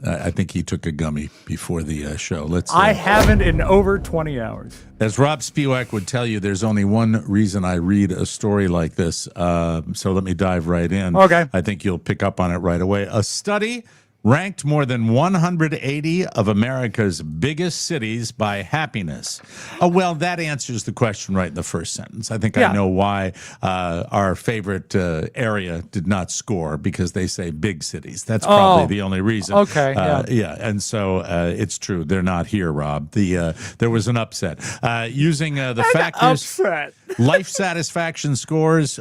I think he took a gummy before the show. I haven't in over 20 hours. As Robb Spiewak would tell you, there's only one reason I read a story like this. So let me dive right in. Okay. I think you'll pick up on it right away. A study ranked more than 180 of America's biggest cities by happiness. Oh, well, that answers the question right in the first sentence. I think I know why our favorite area did not score, because they say big cities. That's probably the only reason. Okay. And so it's true. They're not here, Rob. There was an upset. Using the factors, life satisfaction scores,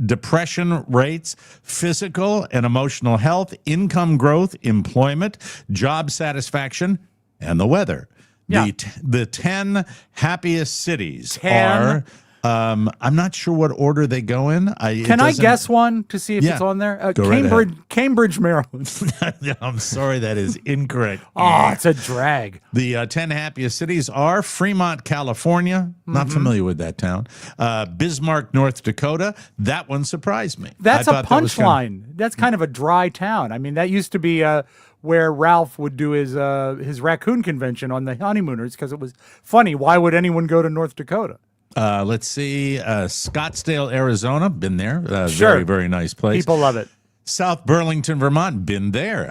depression rates, physical and emotional health, income growth, employment, job satisfaction, and the weather. Yeah. The 10 happiest cities are, I'm not sure what order they go in. Can I guess one to see if it's on there? Go right ahead. Cambridge, Maryland. I'm sorry, that is incorrect. Oh, it's a drag. The 10 happiest cities are Fremont, California. Not familiar with that town. Bismarck, North Dakota. That one surprised me. That's a punchline. That's kind of a dry town. I mean, that used to be where Ralph would do his raccoon convention on the honeymooners, because it was funny. Why would anyone go to North Dakota? Let's see. Scottsdale, Arizona. Been there. Sure. Very, very nice place. People love it. South Burlington, Vermont. Been there.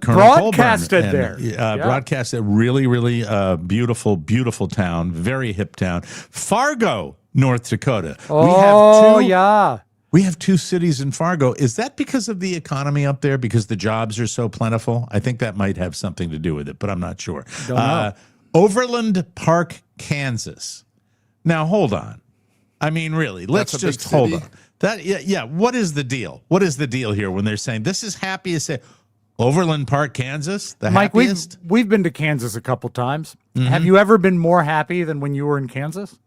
Broadcasted there. Broadcasted. Really, really beautiful, beautiful town. Very hip town. Fargo, North Dakota. We have two cities in Fargo. Is that because of the economy up there? Because the jobs are so plentiful? I think that might have something to do with it, but I'm not sure. Don't know. Overland Park, Kansas. Now, hold on. I mean, really, let's just hold on. What is the deal? What is the deal here when they're saying this is happiest? Overland Park, Kansas, the Mike, happiest? we've been to Kansas a couple times. Have you ever been more happy than when you were in Kansas?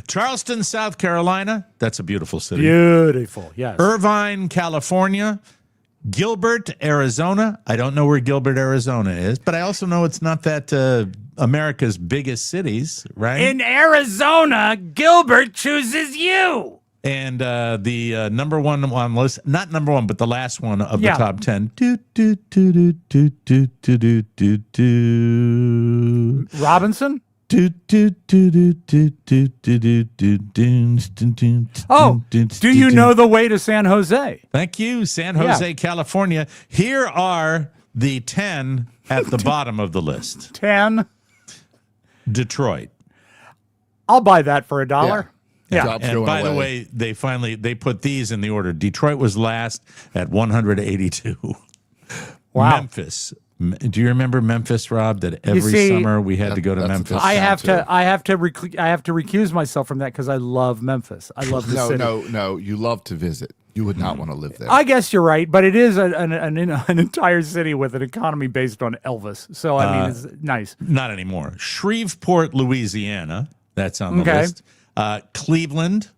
Charleston, South Carolina. That's a beautiful city. Beautiful, yes. Irvine, California. Gilbert, Arizona. I don't know where Gilbert, Arizona is, but I also know it's not that America's biggest cities, right? In Arizona, Gilbert chooses you. And the number one on list, not number one, but the last one of the top 10. Robinson? Oh, do you know the way to San Jose? Thank you, San Jose, California. Here are the 10 at the bottom of the list. 10. Detroit. I'll buy that for $1. Yeah. And by the way, they put these in the order. Detroit was last at 182. Wow. Memphis. Do you remember Memphis, Rob? That every summer we had to go to Memphis. I have to recuse myself from that because I love Memphis. I love the city. No. You love to visit. You would not want to live there. I guess you're right, but it is an entire city with an economy based on Elvis. So I mean, it's nice. Not anymore. Shreveport, Louisiana. That's on the list. Cleveland.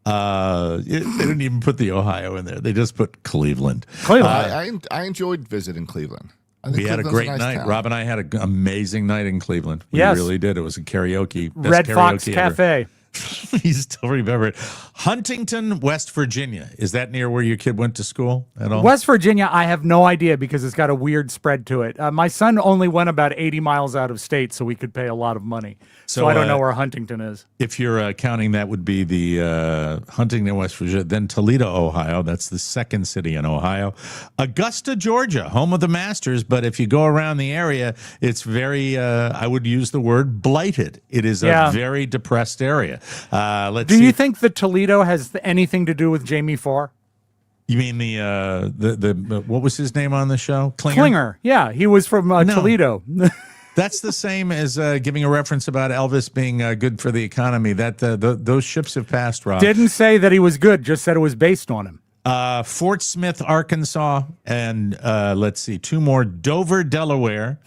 They didn't even put the Ohio in there. They just put Cleveland. I enjoyed visiting Cleveland. We had a great night. Town. Rob and I had an amazing night in Cleveland. We really did. It was a karaoke. Best Red karaoke Fox ever. Cafe. You still remember it. Huntington, West Virginia. Is that near where your kid went to school at all? West Virginia, I have no idea because it's got a weird spread to it. My son only went about 80 miles out of state, so we could pay a lot of money. So I don't know where Huntington is. If you're counting, that would be the Huntington, West Virginia, then Toledo, Ohio. That's the second city in Ohio. Augusta, Georgia, home of the Masters. But if you go around the area, it's very, I would use the word blighted. It is a very depressed area. Do you think that Toledo has anything to do with Jamie Farr? You mean the what was his name on the show? Klinger. Yeah, he was from Toledo. That's the same as giving a reference about Elvis being good for the economy. That those ships have passed, Rob. Didn't say that he was good, just said it was based on him. Fort Smith, Arkansas, and let's see, two more. Dover, Delaware,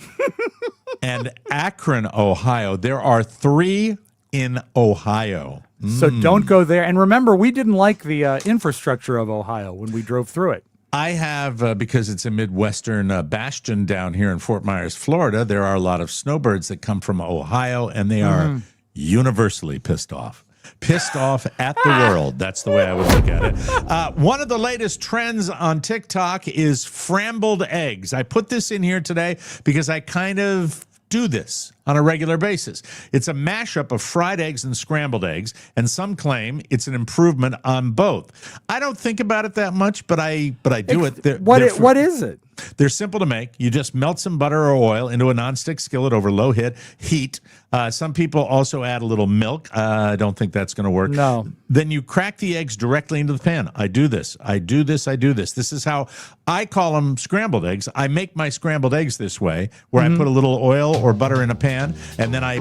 and Akron, Ohio. There are 3 in Ohio. So don't go there. And remember, we didn't like the infrastructure of Ohio when we drove through it. I have, because it's a Midwestern bastion down here in Fort Myers, Florida, there are a lot of snowbirds that come from Ohio, and they are universally pissed off. Pissed off at the world. That's the way I would look at it. One of the latest trends on TikTok is scrambled eggs. I put this in here today because I kind of do this. on a regular basis. It's a mashup of fried eggs and scrambled eggs, and some claim it's an improvement on both. I don't think about it that much, but I do it. What is it? They're simple to make. You just melt some butter or oil into a nonstick skillet over low heat. Some people also add a little milk. I don't think that's going to work. No. Then you crack the eggs directly into the pan. I do this. This is how I call them scrambled eggs. I make my scrambled eggs this way, where I put a little oil or butter in a pan, and then I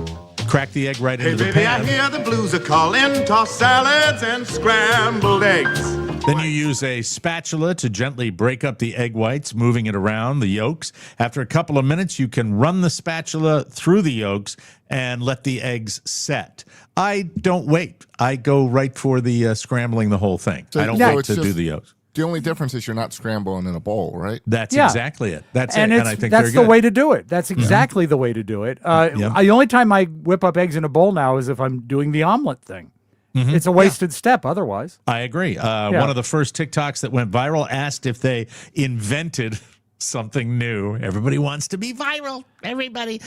crack the egg right into the pan. I hear the blues are calling. Toss salads and scrambled eggs. Then you use a spatula to gently break up the egg whites, moving it around the yolks. After a couple of minutes, you can run the spatula through the yolks and let the eggs set. I don't wait. I go right for the scrambling the whole thing. I don't wait to do the yolks. The only difference is you're not scrambling in a bowl, right? That's exactly it. That's it. And I think that's the way to do it. That's exactly the way to do it. The only time I whip up eggs in a bowl now is if I'm doing the omelet thing. It's a wasted step otherwise. I agree. One of the first TikToks that went viral asked if they invented something new. Everybody wants to be viral. Everybody.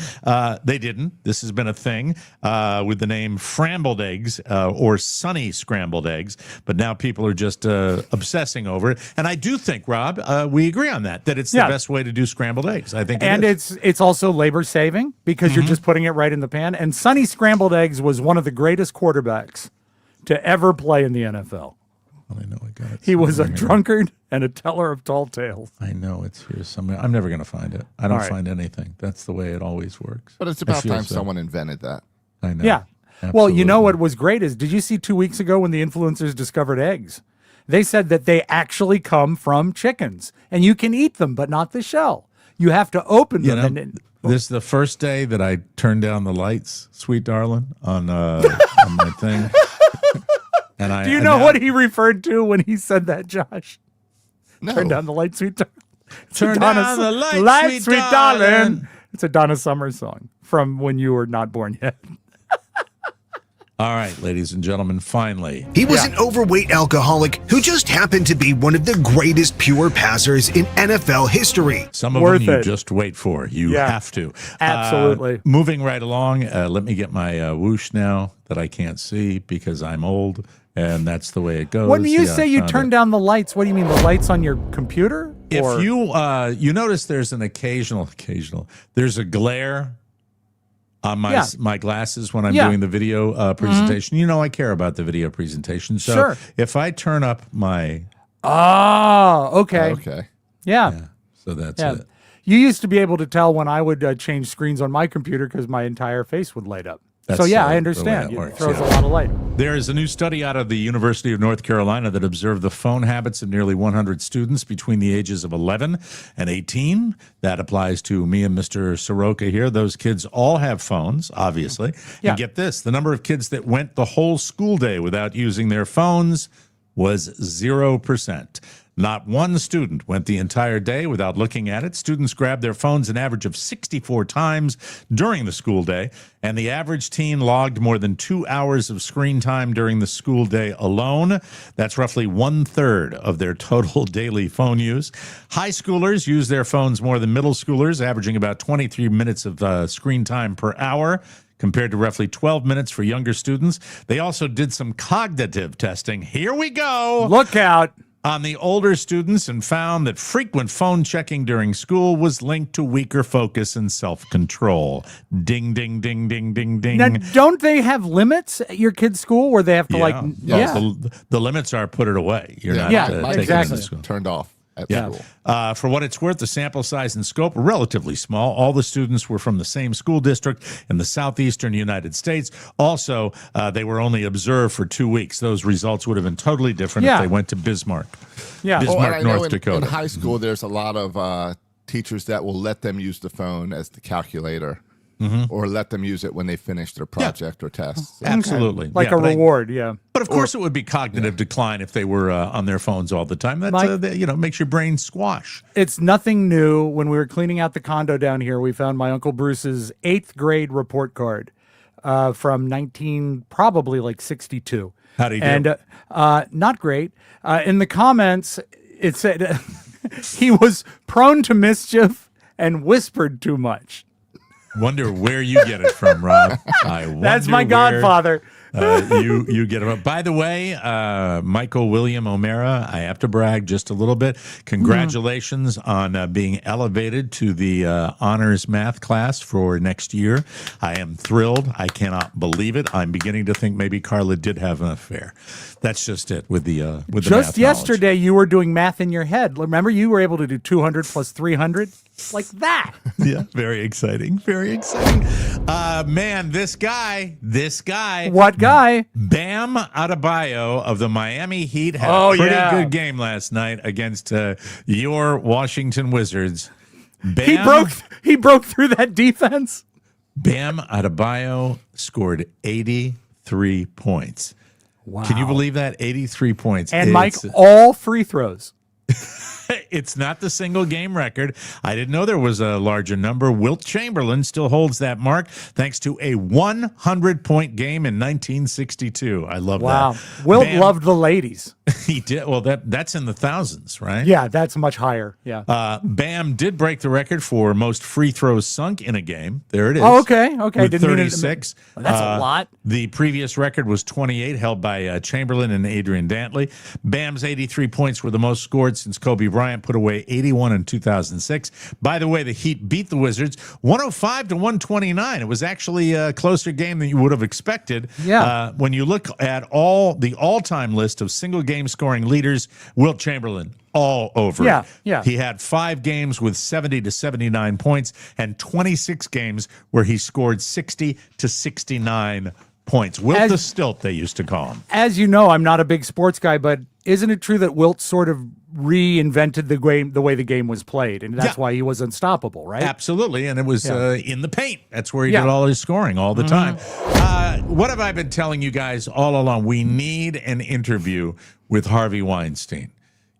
They didn't. This has been a thing with the name Frambled Eggs or Sunny Scrambled Eggs. But now people are just obsessing over it. And I do think, Rob, we agree on that it's the best way to do scrambled eggs. I think it's also labor saving because you're just putting it right in the pan. And Sunny Scrambled Eggs was one of the greatest quarterbacks to ever play in the NFL. I know I got it. He was a drunkard and a teller of tall tales. I know it's here somewhere. I'm never going to find it. I don't find anything. That's the way it always works. But it's about time someone invented that. I know. Yeah. Absolutely. Well, you know what was great is, did you see 2 weeks ago when the influencers discovered eggs? They said that they actually come from chickens, and you can eat them, but not the shell. You have to open them. This is the first day that I turned down the lights, sweet darling, on my thing. Do you know what he referred to when he said that, Josh? No. Turn down the light, sweet darling. Turn down the light, sweet darling. It's a Donna Summer song from when you were not born yet. All right, ladies and gentlemen, finally. He was an overweight alcoholic who just happened to be one of the greatest pure passers in NFL history. Some of them you just wait for. You have to. Absolutely. Moving right along, let me get my whoosh now that I can't see because I'm old, and that's the way it goes. When you say you turn down the lights, what do you mean, the lights on your computer? If you notice there's an occasional, there's a glare on my glasses when I'm doing the video presentation. You know I care about the video presentation. So if I turn up my... Oh, okay. Okay. Yeah. So that's it. You used to be able to tell when I would change screens on my computer because my entire face would light up. I understand. It throws a lot of light. There is a new study out of the University of North Carolina that observed the phone habits of nearly 100 students between the ages of 11 and 18. That applies to me and Mr. Soroka here. Those kids all have phones, obviously. And get this, the number of kids that went the whole school day without using their phones was 0%. Not one student went the entire day without looking at it. Students grabbed their phones an average of 64 times during the school day, and the average teen logged more than 2 hours of screen time during the school day alone. That's roughly 1/3 of their total daily phone use. High schoolers use their phones more than middle schoolers, averaging about 23 minutes of screen time per hour, compared to roughly 12 minutes for younger students. They also did some cognitive testing. Here we go. Look out. On the older students, and found that frequent phone checking during school was linked to weaker focus and self-control. Ding, ding, ding, ding, ding, ding. Now, don't they have limits at your kid's school where they have to The limits are put it away. You're not taking it to school. Turned off at school. For what it's worth, the sample size and scope were relatively small. All the students were from the same school district in the southeastern United States. Also, they were only observed for 2 weeks. Those results would have been totally different if they went to Bismarck. Bismarck, North Dakota. In high school, there's a lot of teachers that will let them use the phone as the calculator. Or let them use it when they finish their project or test. So. Absolutely. Like a reward, But of course it would be cognitive decline if they were on their phones all the time. That makes your brain squash. It's nothing new. When we were cleaning out the condo down here, we found my Uncle Bruce's 8th grade report card from probably 62. How do you do? And not great. In the comments, it said he was prone to mischief and whispered too much. Wonder where you get it from, Rob. That's my godfather. You get it. By the way, Michael William O'Mara, I have to brag just a little bit. Congratulations on being elevated to the honors math class for next year. I am thrilled. I cannot believe it. I'm beginning to think maybe Carla did have an affair. That's just it with the math Just yesterday, knowledge. you were doing math in your head. Remember, you were able to do 200 plus 300 like that. Yeah, very exciting. Very exciting. Man, this guy. What guy? Bam Adebayo of the Miami Heat had a pretty good game last night against your Washington Wizards. Bam, He broke through that defense. Bam Adebayo scored 83 points. Wow. Can you believe that? 83 points. And Mike, all free throws. It's not the single game record. I didn't know there was a larger number. Wilt Chamberlain still holds that mark thanks to a 100-point game in 1962. I love that. Wow. Wilt loved the ladies. He did. Well, that's in the thousands, right? Yeah, that's much higher. Yeah. Bam did break the record for most free throws sunk in a game. There it is. Oh, okay. With 36. That's a lot. The previous record was 28, held by Chamberlain and Adrian Dantley. Bam's 83 points were the most scored since Kobe Bryant put away 81 in 2006. By the way, the Heat beat the Wizards 105-129. It was actually a closer game than you would have expected. Yeah. When you look at the all-time list of single-game scoring leaders, Wilt Chamberlain all over it. Yeah. He had 5 games with 70 to 79 points and 26 games where he scored 60 to 69 points. Wilt the Stilt, they used to call him. As you know, I'm not a big sports guy, but isn't it true that Wilt sort of reinvented the way the game was played, and that's why he was unstoppable, right? Absolutely, and it was in the paint. That's where he did all his scoring all the time. What have I been telling you guys all along? We need an interview with Harvey Weinstein.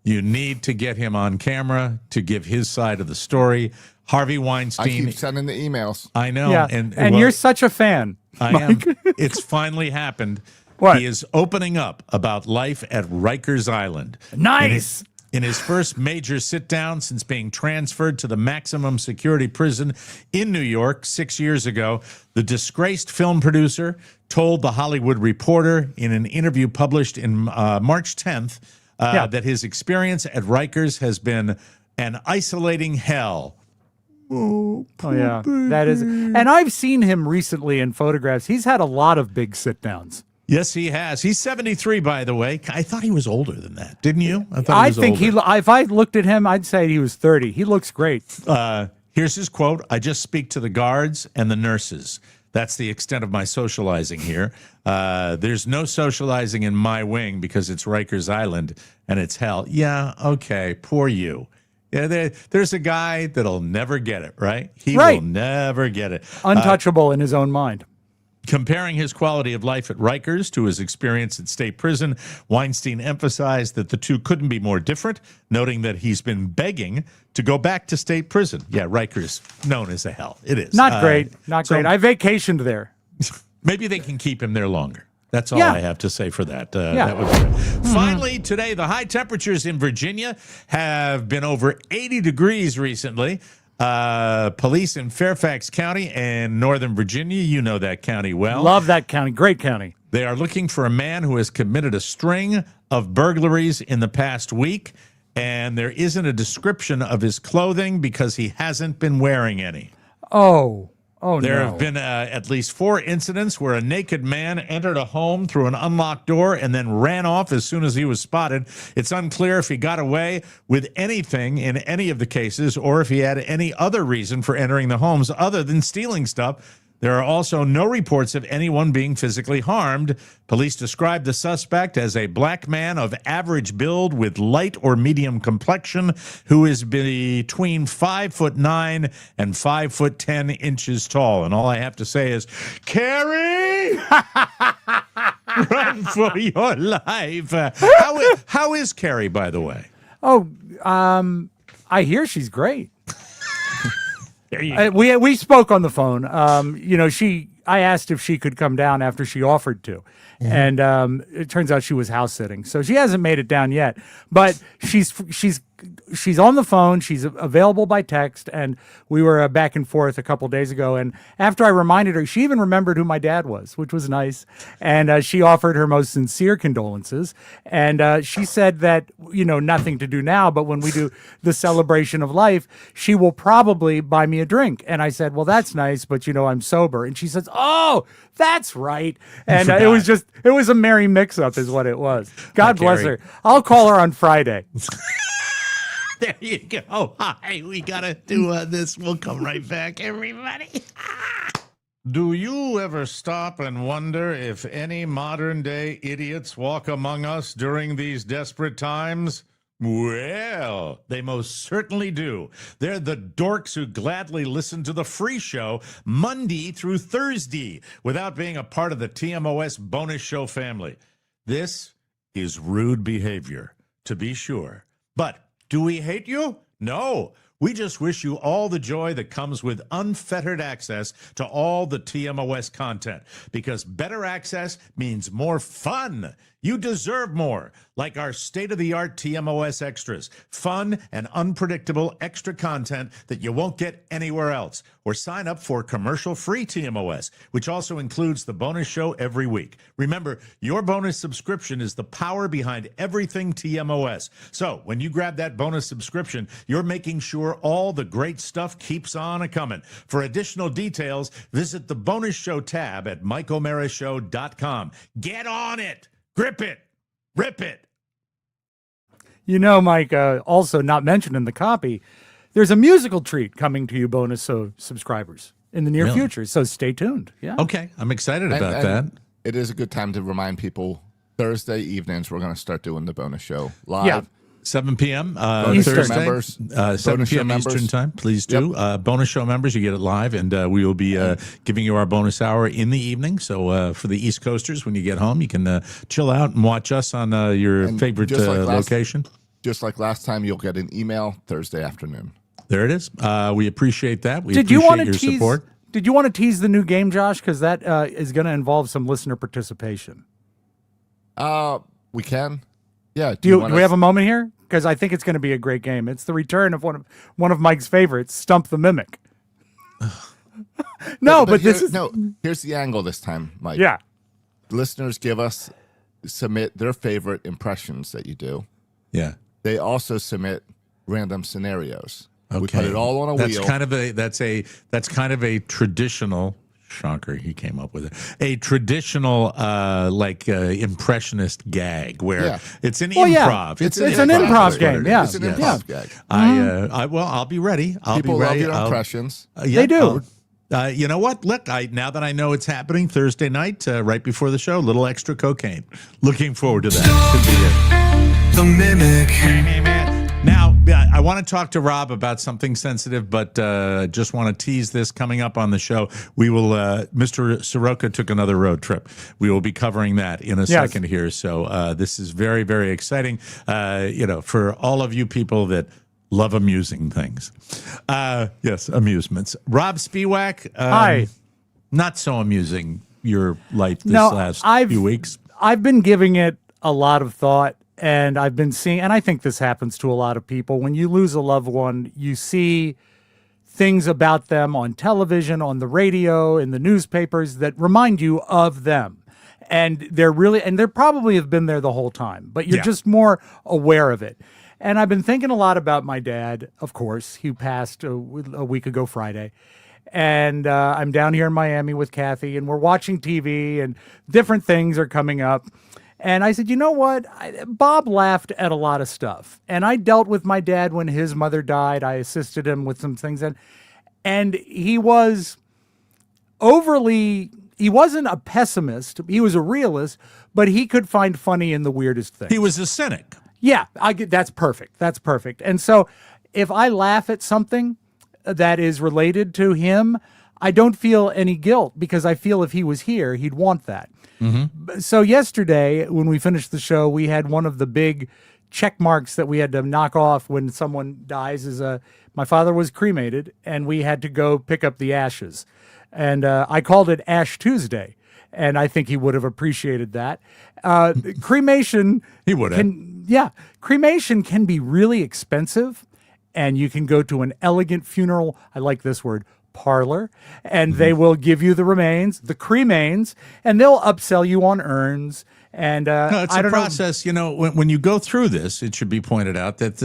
You need to get him on camera to give his side of the story. Harvey Weinstein. I keep sending the emails. I know. Yeah. And you're such a fan. I am. It's finally happened. What? He is opening up about life at Rikers Island. Nice. In his first major sit-down since being transferred to the maximum security prison in New York 6 years ago, the disgraced film producer told The Hollywood Reporter in an interview published in March 10th that his experience at Rikers has been an isolating hell. Oh yeah, that is. And I've seen him recently in photographs. He's had a lot of big sit-downs. Yes, he has. He's 73, by the way. I thought he was older than that. Didn't you? I think if I looked at him, I'd say he was 30. He looks great. Here's his quote. I just speak to the guards and the nurses. That's the extent of my socializing here. There's no socializing in my wing because it's Rikers Island and it's hell. Yeah, okay, poor you. Yeah, there's a guy that'll never get it, right? He will never get it. Untouchable in his own mind. Comparing his quality of life at Rikers to his experience at state prison, Weinstein emphasized that the two couldn't be more different, noting that he's been begging to go back to state prison. Yeah, Rikers, known as a hell. It is. Not great. Great. I vacationed there. Maybe they can keep him there longer. That's all I have to say for that. That would be good. Finally, today, the high temperatures in Virginia have been over 80 degrees recently. Police in Fairfax County and Northern Virginia, you know that county well. Love that county. Great county. They are looking for a man who has committed a string of burglaries in the past week, and there isn't a description of his clothing because he hasn't been wearing any. There have been at least 4 incidents where a naked man entered a home through an unlocked door and then ran off as soon as he was spotted. It's unclear if he got away with anything in any of the cases or if he had any other reason for entering the homes other than stealing stuff. There are also no reports of anyone being physically harmed. Police described the suspect as a black man of average build with light or medium complexion who is between 5'9" and 5'10" tall. And all I have to say is, Carrie, run for your life. How is Carrie, by the way? I hear she's great. We spoke on the phone. I asked if she could come down after she offered to. And it turns out she was house sitting. So she hasn't made it down yet. But she's she's on the phone. She's available by text, and we were back and forth a couple days ago. And after I reminded her, she even remembered who my dad was, which was nice. And she offered her most sincere condolences. And she said that, nothing to do now, but when we do the celebration of life, she will probably buy me a drink. And I said, well, that's nice, but I'm sober. And she says, oh, that's right. And it was a merry mix-up is what it was. God bless her. I'll call her on Friday. There you go. Hi, we got to do this. We'll come right back, everybody. Do you ever stop and wonder if any modern-day idiots walk among us during these desperate times? Well, they most certainly do. They're the dorks who gladly listen to the free show Monday through Thursday without being a part of the TMOS bonus show family. This is rude behavior, to be sure. But do we hate you? No. We just wish you all the joy that comes with unfettered access to all the TMOS content, because better access means more fun. You deserve more, like our state-of-the-art TMOS extras, fun and unpredictable extra content that you won't get anywhere else. Or sign up for commercial-free TMOS, which also includes the bonus show every week. Remember, your bonus subscription is the power behind everything TMOS. So when you grab that bonus subscription, you're making sure all the great stuff keeps on a-coming. For additional details, visit the bonus show tab at MikeO'MaraShow.com. Get on it! Grip it! Rip it! Mike, also not mentioned in the copy, there's a musical treat coming to you bonus subscribers in the near future, so stay tuned. Yeah. Okay, I'm excited about that. It is a good time to remind people, Thursday evenings, we're going to start doing the bonus show live. Yeah. 7 p.m. Eastern Thursday, members, 7 show p.m. members. Eastern time. Please do. Bonus show members, you get it live, and we will be giving you our bonus hour in the evening. So for the East Coasters, when you get home, you can chill out and watch us on your favorite location. Just like last time, you'll get an email Thursday afternoon. There it is. We appreciate that. We Did you appreciate want your to tease? support. Did you want to tease the new game, Josh? Because that is going to involve some listener participation. We can. Yeah. Do we have a moment here? Because I think it's going to be a great game. It's the return of one of Mike's favorites, Stump the Mimic. Here's the angle this time, Mike. Yeah. Listeners submit their favorite impressions that you do. Yeah. They also submit random scenarios. Okay. We put it all on a wheel. That's kind of a traditional. Shocker, he came up with it. A traditional, impressionist gag where it's an improv. It's an improv game. Yeah, it's an improv gag. I'll be ready. People love your impressions. They do. You know what? Look, now that I know it's happening Thursday night, right before the show, a little extra cocaine. Looking forward to that. Should be it. The Mimic. Now, I want to talk to Robb about something sensitive, but just want to tease this coming up on the show. We will, Mr. Soroka took another road trip. We will be covering that in a second here. So this is very, very exciting, for all of you people that love amusing things. Yes, amusements. Robb Spiewak. Hi. Not so amusing, your life this last few weeks. I've been giving it a lot of thought. And I've been seeing, and I think this happens to a lot of people, when you lose a loved one, you see things about them on television, on the radio, in the newspapers that remind you of them. And they're probably have been there the whole time, but you're just more aware of it. And I've been thinking a lot about my dad, of course, who passed a week ago Friday. And I'm down here in Miami with Kathy, and we're watching TV, and different things are coming up. And I said, you know what? Bob laughed at a lot of stuff. And I dealt with my dad when his mother died. I assisted him with some things. And he was he wasn't a pessimist. He was a realist, but he could find funny in the weirdest things. He was a cynic. Yeah, that's perfect. That's perfect. And so if I laugh at something that is related to him, I don't feel any guilt, because I feel if he was here, he'd want that. Mm-hmm. So yesterday, when we finished the show, we had one of the big check marks that we had to knock off when someone dies. My father was cremated, and we had to go pick up the ashes. And I called it Ash Tuesday, and I think he would have appreciated that. Cremation he would have. Yeah, cremation can be really expensive, and you can go to an elegant funeral. I like this word, parlor, and they will give you the remains, the cremains, and they'll upsell you on urns. And no, it's I a don't process. You know, when you go through this, it should be pointed out that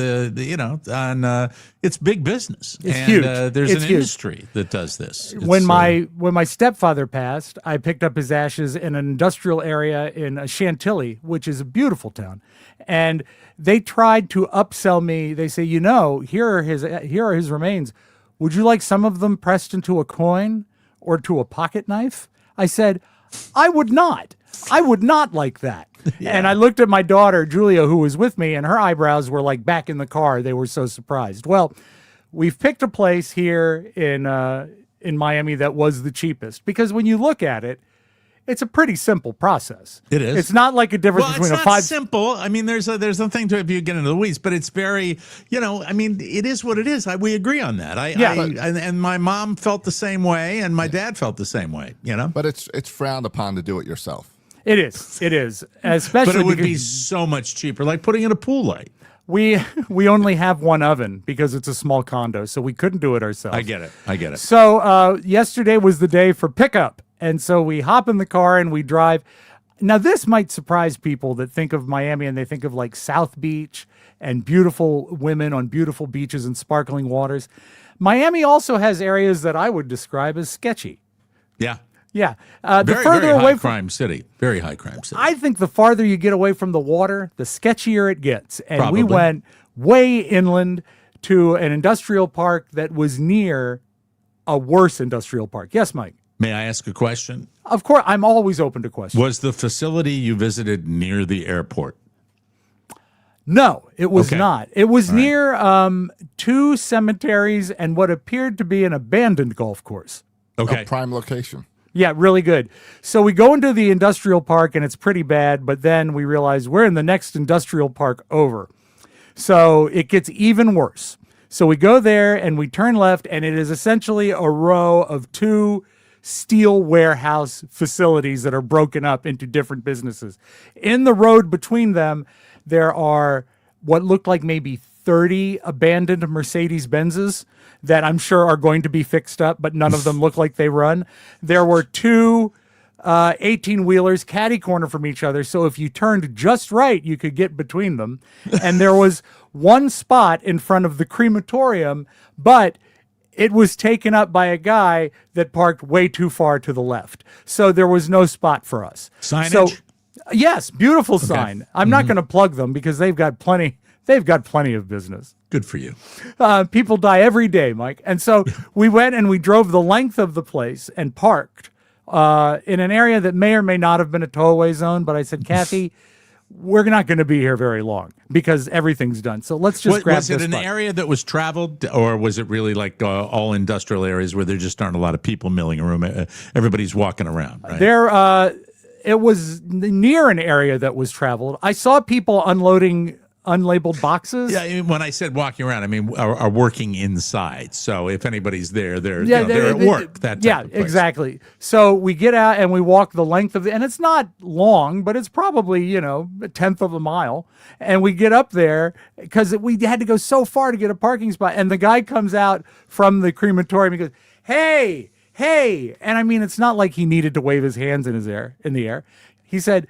it's big business. It's huge. There's It's an huge. industry that does this. When my stepfather passed, I picked up his ashes in an industrial area in Chantilly, which is a beautiful town, and they tried to upsell me. They say, here are his remains. Would you like some of them pressed into a coin or to a pocket knife? I said, I would not. I would not like that. Yeah. And I looked at my daughter, Julia, who was with me, and her eyebrows were like back in the car. They were so surprised. Well, we've picked a place here in Miami that was the cheapest, because when you look at it, it's a pretty simple process. It is. It's not like a difference between it's a not five. simple. I mean, there's a thing to it if you get into the weeds, but it's very, it is what it is. We agree on that. And my mom felt the same way, and my dad felt the same way. But it's frowned upon to do it yourself. It is. It is. Especially but it would be because so much cheaper, like putting in a pool light. we only have one oven because it's a small condo, so we couldn't do it ourselves. I get it. So yesterday was the day for pickup. And so we hop in the car and we drive. Now, this might surprise people that think of Miami and they think of like South Beach and beautiful women on beautiful beaches and sparkling waters. Miami also has areas that I would describe as sketchy. Yeah. Yeah. Very high crime city. Very high crime city. I think the farther you get away from the water, the sketchier it gets. And Probably. we went way inland to an industrial park that was near a worse industrial park. Yes, Mike? May I ask a question? Of course, I'm always open to questions. Was the facility you visited near the airport? No, it was Okay. not. It was near two cemeteries and what appeared to be an abandoned golf course. Okay. A prime location. Yeah, really good. So we go into the industrial park and it's pretty bad, but then we realize we're in the next industrial park over. So it gets even worse. So we go there and we turn left, and it is essentially a row of two steel warehouse facilities that are broken up into different businesses. In the road between them, there are what look like maybe 30 abandoned Mercedes-Benzes that I'm sure are going to be fixed up, but none of them look like they run. There were two 18-wheelers catty corner from each other, so if you turned just right, you could get between them. And there was one spot in front of the crematorium, but it was taken up by a guy that parked way too far to the left. So there was no spot for us. Signage? So, yes, beautiful sign. I'm not going to plug them because they've got plenty of business. Good for you. People die every day, Mike. And so we went and we drove the length of the place and parked in an area that may or may not have been a tow-away zone. But I said, Kathy, we're not going to be here very long because everything's done. So let's just grab was it this an spot. area that was traveled, or was it really like all industrial areas where there just aren't a lot of people milling around? Everybody's walking around, right? It was near an area that was traveled. I saw people unloading unlabeled boxes. Yeah, when I said walking around, I mean are working inside. So if anybody's there, they're at work. That type of place. Exactly. So we get out and we walk the length of and it's not long, but it's probably a tenth of a mile. And we get up there because we had to go so far to get a parking spot. And the guy comes out from the crematorium. He goes, "Hey." And I mean, it's not like he needed to wave his hands in the air. He said,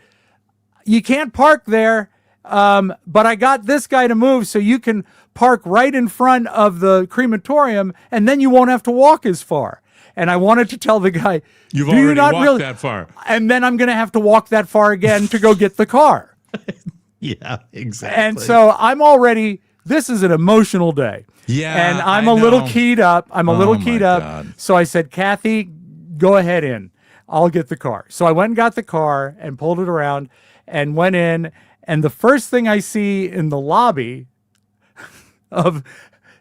"You can't park there. But I got this guy to move so you can park right in front of the crematorium and then you won't have to walk as far." And I wanted to tell the guy, You've "Do you already not walked really?" that far. And then I'm going to have to walk that far again to go get the car. Yeah, exactly. And so I'm already, this is an emotional day. Yeah, And I'm I a little know. keyed up. Oh, my God. So I said, "Kathy, go ahead in. I'll get the car." So I went and got the car and pulled it around and went in. And the first thing I see in the lobby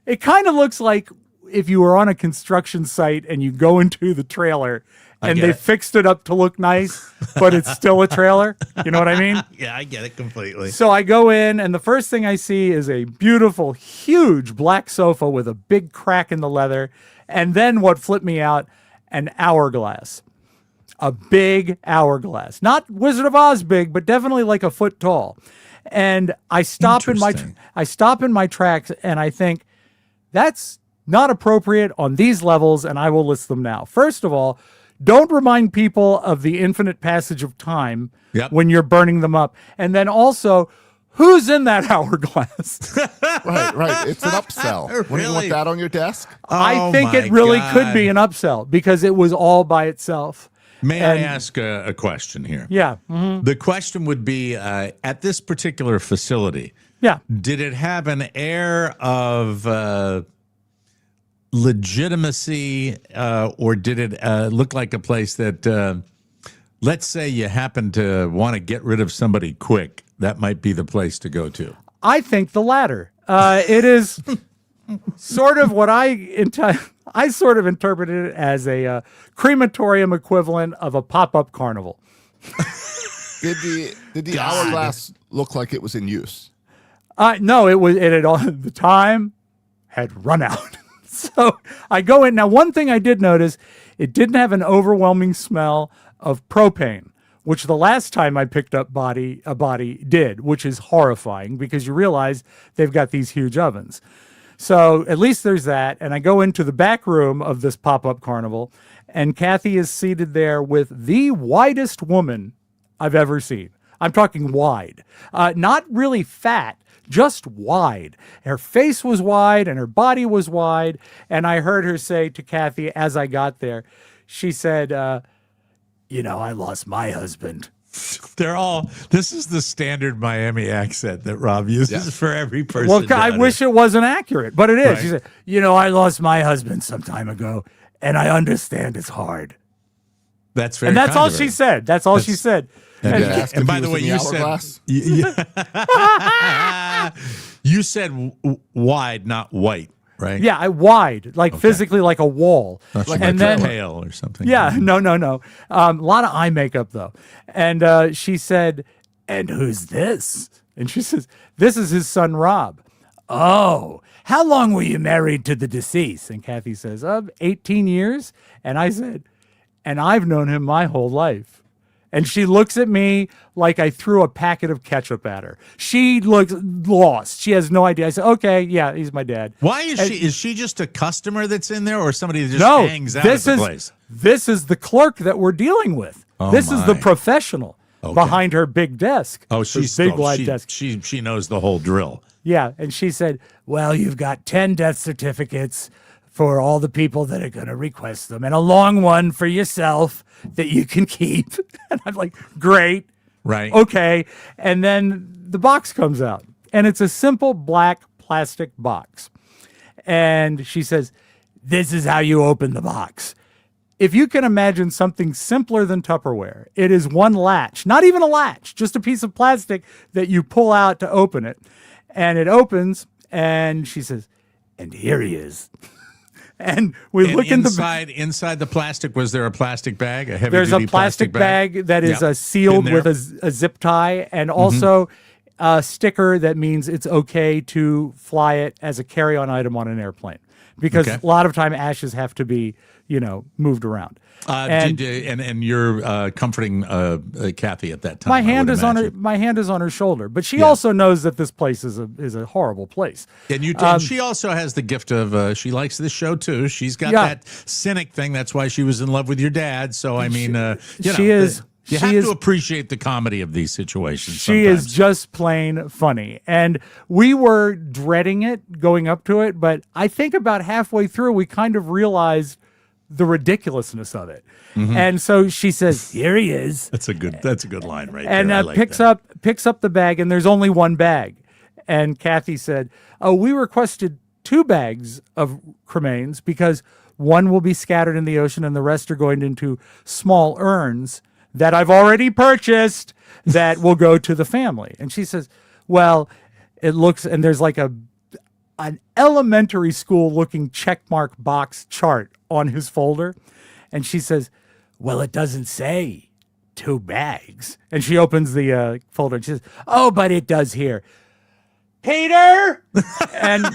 it kind of looks like if you were on a construction site and you go into the trailer and they fixed it up to look nice, but it's still a trailer. You know what I mean? Yeah, I get it completely. So I go in and the first thing I see is a beautiful, huge black sofa with a big crack in the leather. And then what flipped me out, an hourglass. a big hourglass. Not Wizard of Oz big, but definitely like a foot tall. And I stop in my tracks and I think that's not appropriate on these levels, and I will list them now. First of all, don't remind people of the infinite passage of time when you're burning them up. And then also, who's in that hourglass? Right. It's an upsell. Really? When you want that on your desk? I think it really could be an upsell because it was all by itself. May I ask a question here? Yeah. The question would be, at this particular facility, did it have an air of legitimacy, or did it look like a place that, let's say you happen to want to get rid of somebody quick, that might be the place to go to? I think the latter. It is sort of what I sort of interpreted it as a crematorium equivalent of a pop-up carnival. Did the hourglass look like it was in use? No, it had all the time had run out. So I go in. Now, one thing I did notice, it didn't have an overwhelming smell of propane, which the last time I picked up a body did, which is horrifying because you realize they've got these huge ovens. So at least there's that. And I go into the back room of this pop-up carnival, and Kathy is seated there with the widest woman I've ever seen. I'm talking wide, not really fat, just wide. Her face was wide and her body was wide. And I heard her say to Kathy as I got there, she said, I lost my husband. This is the standard Miami accent that Rob uses for every person. Well, I wish it wasn't accurate, but it is. Right. She said, I lost my husband some time ago, and I understand it's hard. That's very And that's kind all of her. she said. That's all she said. And by the way, you said wide, not white, right? Yeah, wide, like physically like a wall. Like and then pale or something. Yeah, no. A lot of eye makeup though. And she said, "And who's this?" And she says, "This is his son, Robb." Oh, how long were you married to the deceased? And Kathy says, 18 years. And I said, and I've known him my whole life. And she looks at me like I threw a packet of ketchup at her. She looks lost. She has no idea. I said, okay, yeah, he's my dad. Why is she? Is she just a customer that's in there, or somebody that just hangs out at the place? This is the clerk that we're dealing with. This is the professional behind her big desk. Oh, she's big wide desk. She knows the whole drill. Yeah, and she said, well, you've got 10 death certificates for all the people that are going to request them, and a long one for yourself that you can keep. And I'm like, great. Right. Okay. And then the box comes out, and it's a simple black plastic box. And she says, this is how you open the box. If you can imagine something simpler than Tupperware, it is one latch, not even a latch, just a piece of plastic that you pull out to open it. And it opens, and she says, and here he is. And we look inside the plastic. Was there a plastic bag? There's a plastic bag that is sealed with a zip tie, and also a sticker that means it's okay to fly it as a carry-on item on an airplane, because a lot of time ashes have to be moved around. And you're comforting Kathy at that time. My hand is on her shoulder, but she also knows that this place is a horrible place. And she also has the gift of she likes this show too. She's got that cynic thing. That's why she was in love with your dad. So I mean, you have to appreciate the comedy of these situations. She is just plain funny. And we were dreading it going up to it, but I think about halfway through we kind of realized the ridiculousness of it. And so she says, here he is. That's a good line right and there. And picks up the bag, and there's only one bag. And Kathy said, oh, we requested 2 bags of cremains because one will be scattered in the ocean and the rest are going into small urns that I've already purchased that will go to the family. And she says, well, it looks, and there's like an elementary school looking checkmark box chart on his folder. And she says, well, it doesn't say 2 bags. And she opens the folder and she says, oh, but it does here. Peter! And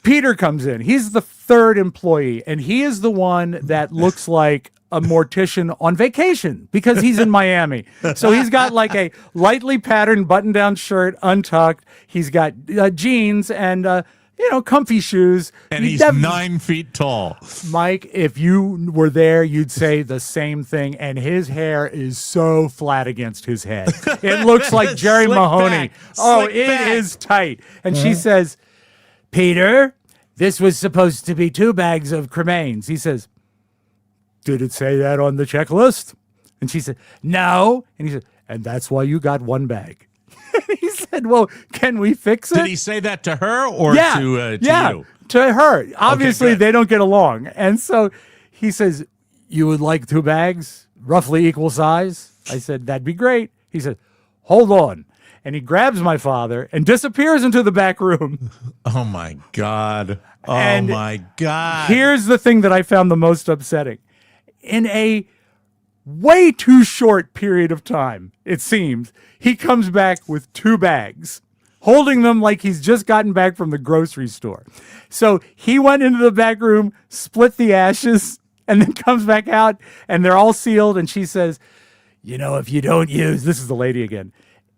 Peter comes in. He's the third employee, and he is the one that looks like a mortician on vacation because he's in Miami. So he's got like a lightly patterned button-down shirt, untucked. He's got jeans and comfy shoes. And he's 9 feet tall. Mike, if you were there, you'd say the same thing. And his hair is so flat against his head. It looks like Jerry Mahoney. It is tight. And she says, Peter, this was supposed to be 2 bags of cremains. He says, did it say that on the checklist? And she said, no. And he said, and that's why you got 1 bag. He said, well, can we fix it? Did he say that to her or to you? To her. Obviously, Okay, they don't get along. And so he says, you would like 2 bags, roughly equal size? I said, that'd be great. He said, hold on. And he grabs my father and disappears into the back room. Oh, my God. And my God. Here's the thing that I found the most upsetting. In a way too short period of time, it seems, he comes back with 2 bags, holding them like he's just gotten back from the grocery store. So he went into the back room, split the ashes, and then comes back out, and they're all sealed. And she says, if you don't use, this is the lady again,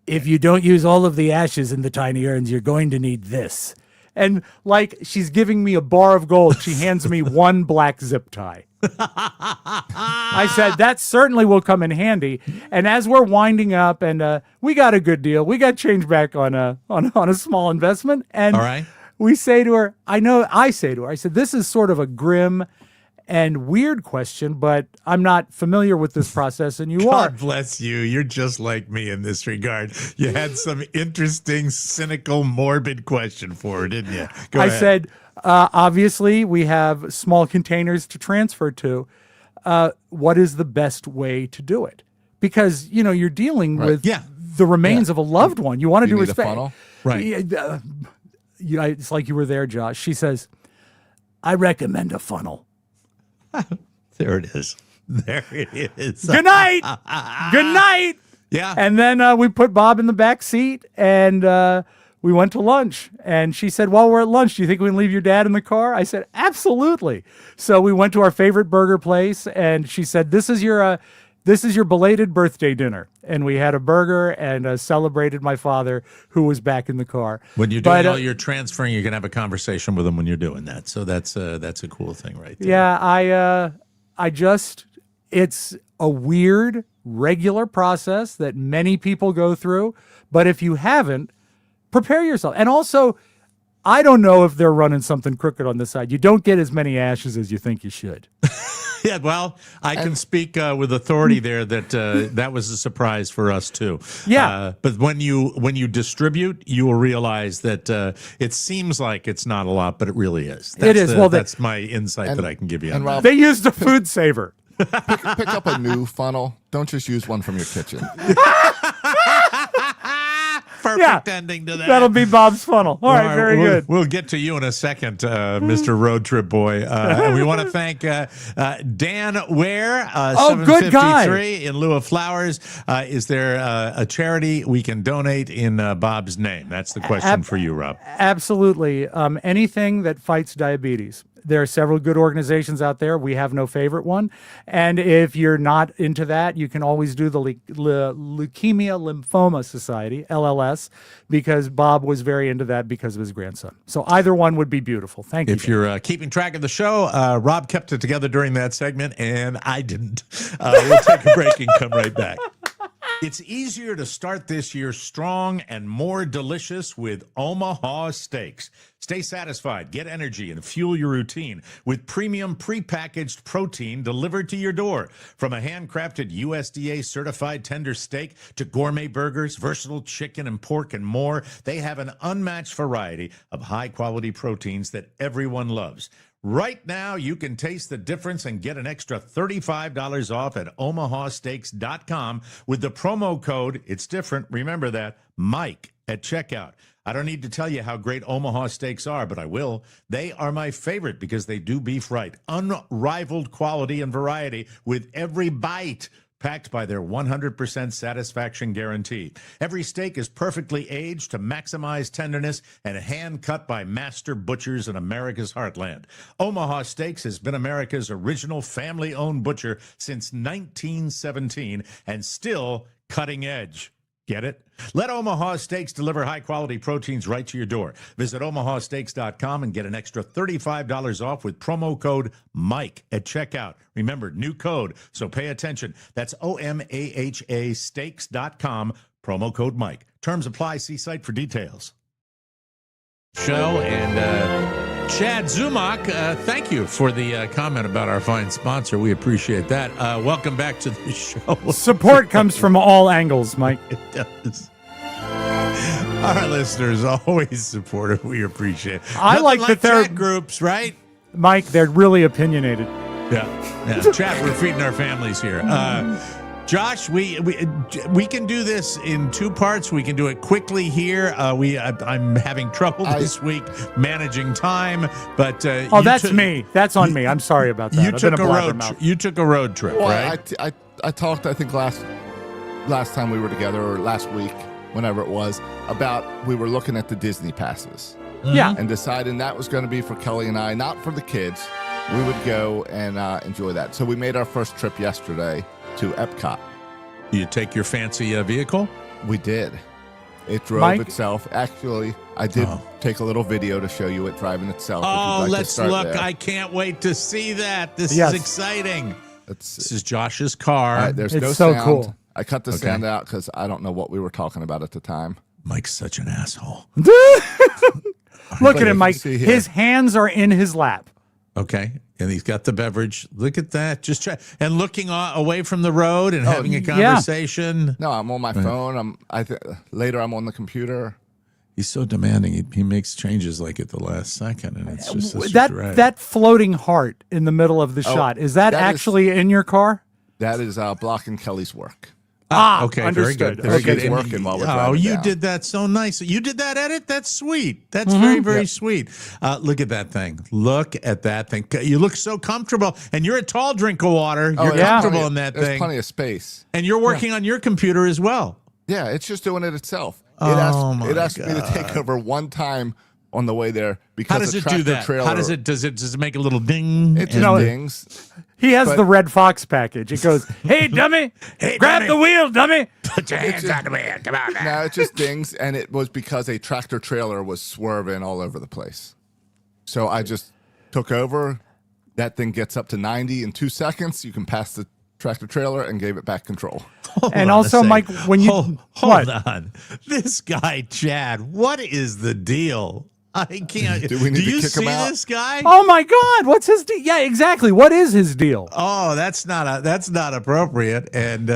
if you don't use all of the ashes in the tiny urns, you're going to need this. And like she's giving me a bar of gold, she hands me 1 black zip tie. I said, that certainly will come in handy. And as we're winding up, and we got a good deal, we got change back on a small investment. And all right. We say to her, I said, this is sort of a grim and weird question, but I'm not familiar with this process, and you are. God bless you. You're just like me in this regard. You had some interesting, cynical, morbid question for her, didn't you? Go ahead. I said, obviously, we have small containers to transfer to. What is the best way to do it? Because, you're dealing with the remains of a loved one. You want to do respect. A funnel? Right. It's like you were there, Josh. She says, I recommend a funnel. There it is. There it is. Good night. Good night. Yeah. And then we put Bob in the back seat, and we went to lunch. And she said, while we're at lunch, do you think we can leave your dad in the car? I said, absolutely. So we went to our favorite burger place, and she said, this is your belated birthday dinner. And we had a burger and celebrated my father, who was back in the car. When you're doing all your transferring, you can have a conversation with him when you're doing that. So that's a cool thing right there. Yeah, it's a weird, regular process that many people go through. But if you haven't, prepare yourself. And also, I don't know if they're running something crooked on this side. You don't get as many ashes as you think you should. Yeah, well, I can speak with authority there that that was a surprise for us too. Yeah, but when you distribute, you will realize that it seems like it's not a lot, but it really is. It is. That's my insight that I can give you. On Rob, they used a food saver. pick up a new funnel. Don't just use one from your kitchen. Perfect ending to that. That'll be Bob's funnel. All right, very good. We'll get to you in a second, Mr. Road Trip Boy. And we want to thank Dan Ware, good guy. 753 in lieu of flowers. Is there a charity we can donate in Bob's name? That's the question for you, Rob. Absolutely. Anything that fights diabetes. There are several good organizations out there. We have no favorite one. And if you're not into that, you can always do the Leukemia Lymphoma Society, LLS, because Bob was very into that because of his grandson. So either one would be beautiful. Thank you. If you're keeping track of the show, Rob kept it together during that segment, and I didn't. We'll take a break and come right back. It's easier to start this year strong and more delicious with Omaha Steaks. Stay satisfied, get energy, and fuel your routine with premium prepackaged protein delivered to your door. From a handcrafted USDA-certified tender steak to gourmet burgers, versatile chicken and pork, and more, they have an unmatched variety of high-quality proteins that everyone loves. Right now, you can taste the difference and get an extra $35 off at omahasteaks.com with the promo code, it's different, remember that, Mike at checkout. I don't need to tell you how great Omaha Steaks are, but I will. They are my favorite because they do beef right. Unrivaled quality and variety with every bite. packed by their 100% satisfaction guarantee. Every steak is perfectly aged to maximize tenderness and hand cut by master butchers in America's heartland. Omaha Steaks has been America's original family-owned butcher since 1917 and still cutting edge. Get it? Let Omaha Steaks deliver high-quality proteins right to your door. Visit omahasteaks.com and get an extra $35 off with promo code MIKE at checkout. Remember, new code, so pay attention. That's OMAHA steaks.com, promo code MIKE. Terms apply. See site for details. Show and Chad Zumach, thank you for the comment about our fine sponsor. We appreciate that. Welcome back to the show. Support comes from all angles, Mike. It does. Our listeners always supportive. We appreciate it. I like that they're chat groups, right? Mike, they're really opinionated. Yeah. Chat, we're feeding our families here. Josh, we can do this in two parts. We can do it quickly here. I'm having trouble this week managing time, but that's me. That's on me. I'm sorry about that. You took a road trip, right? I talked, I think last time we were together, or last week, whenever it was, about we were looking at the Disney passes. Yeah. And deciding that was going to be for Kelly and I, not for the kids. We would go and enjoy that. So we made our first trip yesterday to Epcot. You take your fancy vehicle? We did. It drove Mike? itself. Actually, I did take a little video to show you it driving itself. Oh, like let's look. I can't wait to see that. This is exciting. This is Josh's car. There's it's no so sound. cool. I cut the sound out because I don't know what we were talking about at the time. Mike's such an asshole. Look at him, Mike. See here. His hands are in his lap. Okay. And he's got the beverage. Look at that. Just try and looking away from the road and having a conversation. No, I'm on my phone. Later I'm on the computer. He's so demanding. He makes changes like at the last second, and it's just such a drag. That floating heart in the middle of the shot, is that actually in your car? That is blocking Kelly's work. Okay, understood. Very good. It's working while we're driving you down. did that so nice. You did that edit? That's sweet. That's very, very sweet. Look at that thing. Look at that thing. You look so comfortable, and you're a tall drink of water. You're comfortable in that There's thing. plenty of space. And you're working on your computer as well. Yeah, it's just doing it itself. Oh, it asked me to take over one time on the way there because How does it do that? trailer. How does it make a little ding? It just dings. He has the Red Fox package. It goes, hey, dummy, grab the wheel, dummy. Put your hands on the wheel. Come on. No, it just dings, and it was because a tractor trailer was swerving all over the place. So I just took over. That thing gets up to 90 in 2 seconds. You can pass the tractor trailer and gave it back control. And also, Mike, when you hold on, this guy Chad, what is the deal? I can't. Do we need to you kick him see out? this guy? Oh my God, what's his deal? Yeah, exactly. What is his deal? Oh, that's not appropriate. And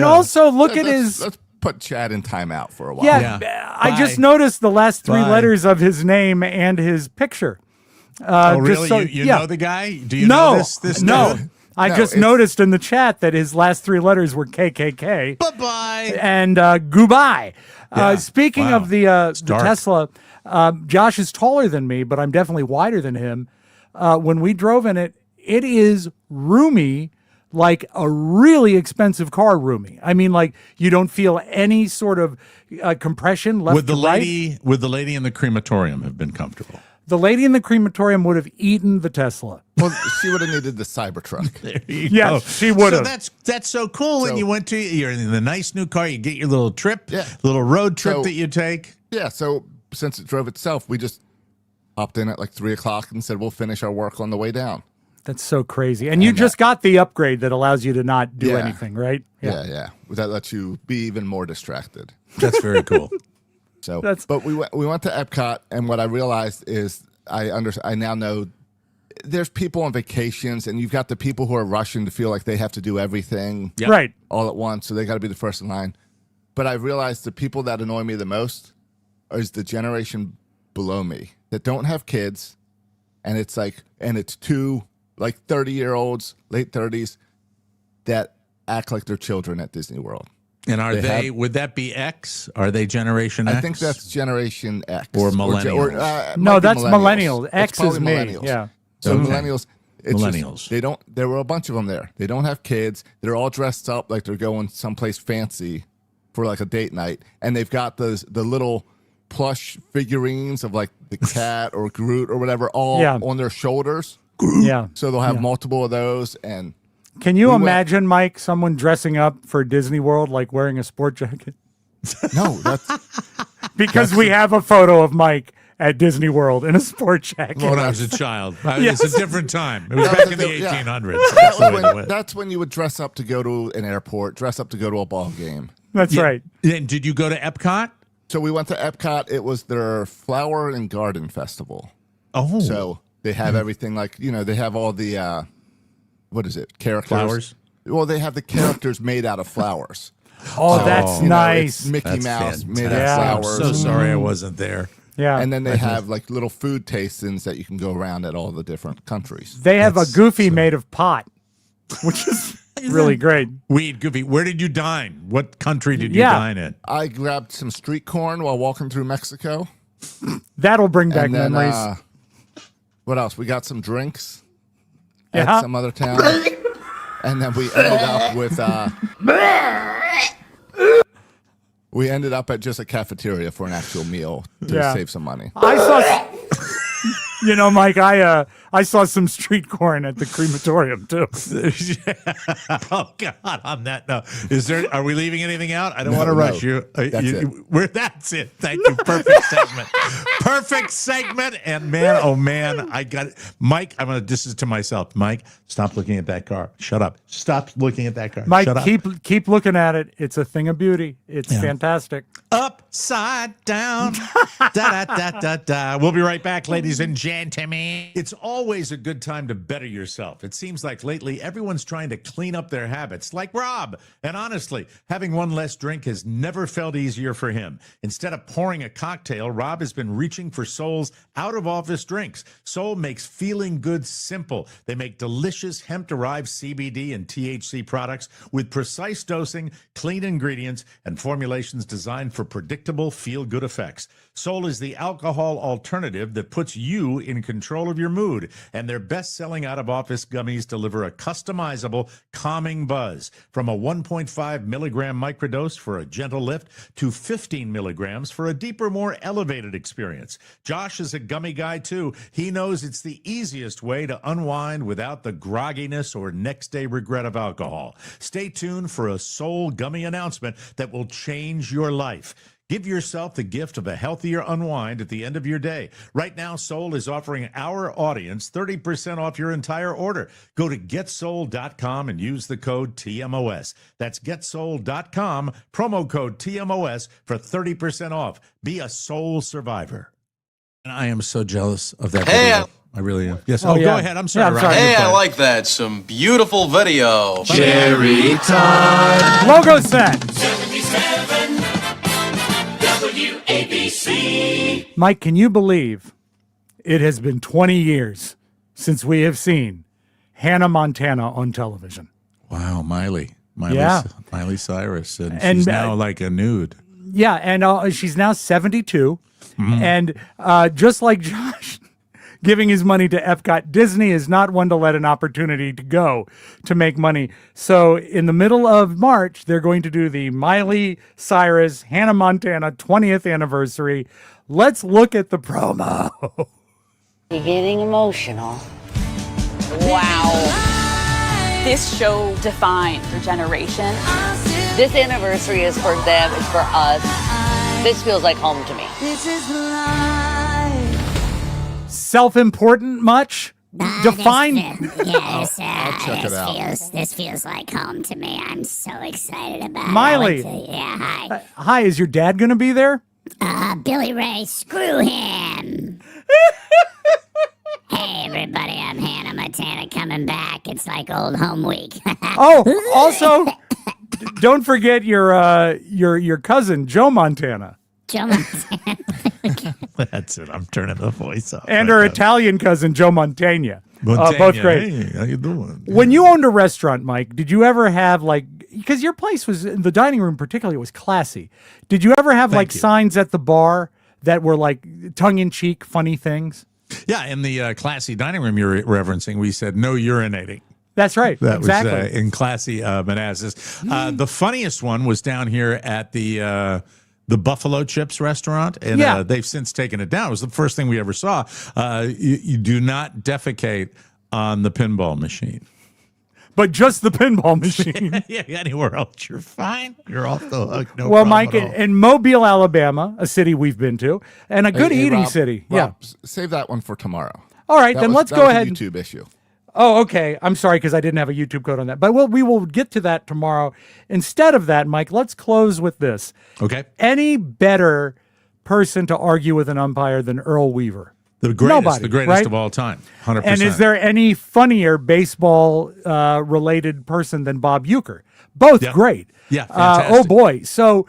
also look at his. Let's put Chad in timeout for a while. Yeah, I just noticed the last three letters of his name and his picture. Oh, really? So, you know the guy? Do you know this? No. Dude? I just noticed in the chat that his last three letters were KKK. Bye-bye. And goodbye. Speaking of the Tesla, Josh is taller than me, but I'm definitely wider than him. When we drove in it, it is roomy, like a really expensive car roomy. I mean, like you don't feel any sort of compression left to right. Would the lady in the crematorium have been comfortable? The lady in the crematorium would have eaten the Tesla. Well, she would have needed the Cybertruck. There you Yes, go. she would have. So that's so cool. And you're in the nice new car. You get your little trip, Yeah. little road trip that you take. Yeah, so since it drove itself, we just hopped in at like 3 o'clock and said we'll finish our work on the way down. That's so crazy. And you just got the upgrade that allows you to not do anything, right? Yeah. That lets you be even more distracted. That's very cool. So, but we went to Epcot, and what I realized is I now know there's people on vacations, and you've got the people who are rushing to feel like they have to do everything right all at once, so they got to be the first in line. But I realized the people that annoy me the most is the generation below me that don't have kids, and it's two like 30-year-olds, late 30s, that act like they're children at Disney World. And would that be X? Are they Generation X? I think that's Generation X. Or Millennials. No, that's millennials. X is me. Millennials. Yeah. So millennials, Millennials. They don't. There were a bunch of them there. They don't have kids. They're all dressed up like they're going someplace fancy for like a date night, and they've got the little plush figurines of like the cat or Groot or whatever all on their shoulders. Yeah. So they'll have multiple of those. And can you imagine, Mike, someone dressing up for Disney World like wearing a sport jacket? No, that's because we have a photo of Mike at Disney World in a sport jacket. When I was a child. Yes. It's a different time. It was back in the 1800s. That's when you would dress up to go to an airport, dress up to go to a ball game. That's right. And did you go to Epcot? So we went to Epcot. It was their Flower and Garden Festival. Oh. So they have everything like, they have all the, what is it, characters? Flowers? Well, they have the characters made out of flowers. Oh, that's nice. It's Mickey Mouse made out Yeah. of flowers. I'm so sorry I wasn't there. Yeah. And then they have like little food tastings that you can go around at all the different countries. They have a Goofy made of pot, which is really great. Weed, Goofy. Where did you dine? What country did you dine in? I grabbed some street corn while walking through Mexico. That'll bring back And then, memories. what else? We got some drinks Yeah. at some other town. And then we ended up with we ended up at just a cafeteria for an actual meal to save some money. I saw, Mike, I saw some street corn at the crematorium too. Oh God! On that note, are we leaving anything out? I don't want to No, rush you. That's it. Thank you. Perfect segment. Perfect segment. And man, oh man, I got it. Mike, this is to myself. Mike, stop looking at that car. Shut up. Stop looking at that car. Mike, Shut up. keep looking at it. It's a thing of beauty. It's fantastic. Upside down. Da, da, da, da, da. We'll be right back, ladies and gentlemen. It's always a good time to better yourself. It seems like lately everyone's trying to clean up their habits, like Robb. And honestly, having one less drink has never felt easier for him. Instead of pouring a cocktail, Robb has been reaching for Sol's out-of-office drinks. Sol makes feeling good simple. They make delicious hemp-derived CBD and THC products with precise dosing, clean ingredients, and formulations designed for predictable feel-good effects. Sol is the alcohol alternative that puts you in control of your mood, and their best-selling out-of-office gummies deliver a customizable, calming buzz. From a 1.5 milligram microdose for a gentle lift to 15 milligrams for a deeper, more elevated experience. Josh is a gummy guy, too. He knows it's the easiest way to unwind without the grogginess or next-day regret of alcohol. Stay tuned for a Sol gummy announcement that will change your life. Give yourself the gift of a healthier unwind at the end of your day. Right now, Sol is offering our audience 30% off your entire order. Go to GetSol.com and use the code TMOS. That's GetSol.com, promo code TMOS for 30% off. Be a Sol survivor. And I am so jealous of that video. I really am. Yes. Oh, go ahead. I'm sorry. I'm sorry. Hey, I like that. Some beautiful video. Cherry time. Logo set. WABC. Mike, can you believe it has been 20 years since we have seen Hannah Montana on television? Wow, Miley Cyrus, and she's now like a nude. Yeah, and she's now 72, and just like Josh giving his money to Epcot, Disney is not one to let an opportunity to go to make money. So in the middle of March, they're going to do the Miley Cyrus Hannah Montana 20th anniversary. Let's look at the promo. You're getting emotional. Wow. This show defined a generation. This anniversary is for them, it's for us. This feels like home to me. This is life. Self-important much? Define. Yes, I'll check it out. This feels like home to me. I'm so excited about Miley. it. Hi. Hi, is your dad going to be there? Billy Ray, screw him. Hey, everybody, I'm Hannah Montana coming back. It's like old home week. Oh, also, don't forget your cousin, Joe Montana. Joe Montana. That's it. I'm turning the voice off. And her Italian cousin, Joe Montana. Both great. Hey, how you doing? When you owned a restaurant, Mike, did you ever have because your place was, the dining room particularly, was classy. Did you ever have signs at the bar that were like tongue-in-cheek funny things? Yeah, in the classy dining room you're referencing, we said no urinating. That's right. That exactly. was in classy Manassas. The funniest one was down here at the Buffalo Chips restaurant, and they've since taken it down. It was the first thing we ever saw. You do not defecate on the pinball machine. But just the pinball machine. Yeah, anywhere else, you're fine. You're off the hook. No well, problem Mike, at all. in Mobile, Alabama, a city we've been to, and a good eating Rob, city. Rob, save that one for tomorrow. All right, then let's go ahead. A YouTube issue. Oh, okay. I'm sorry because I didn't have a YouTube code on that. But we will get to that tomorrow. Instead of that, Mike, let's close with this. Okay. Any better person to argue with an umpire than Earl Weaver? The greatest right? of all time, 100%. And is there any funnier baseball-related person than Bob Uecker? Both great. Yeah, fantastic. Oh, boy. So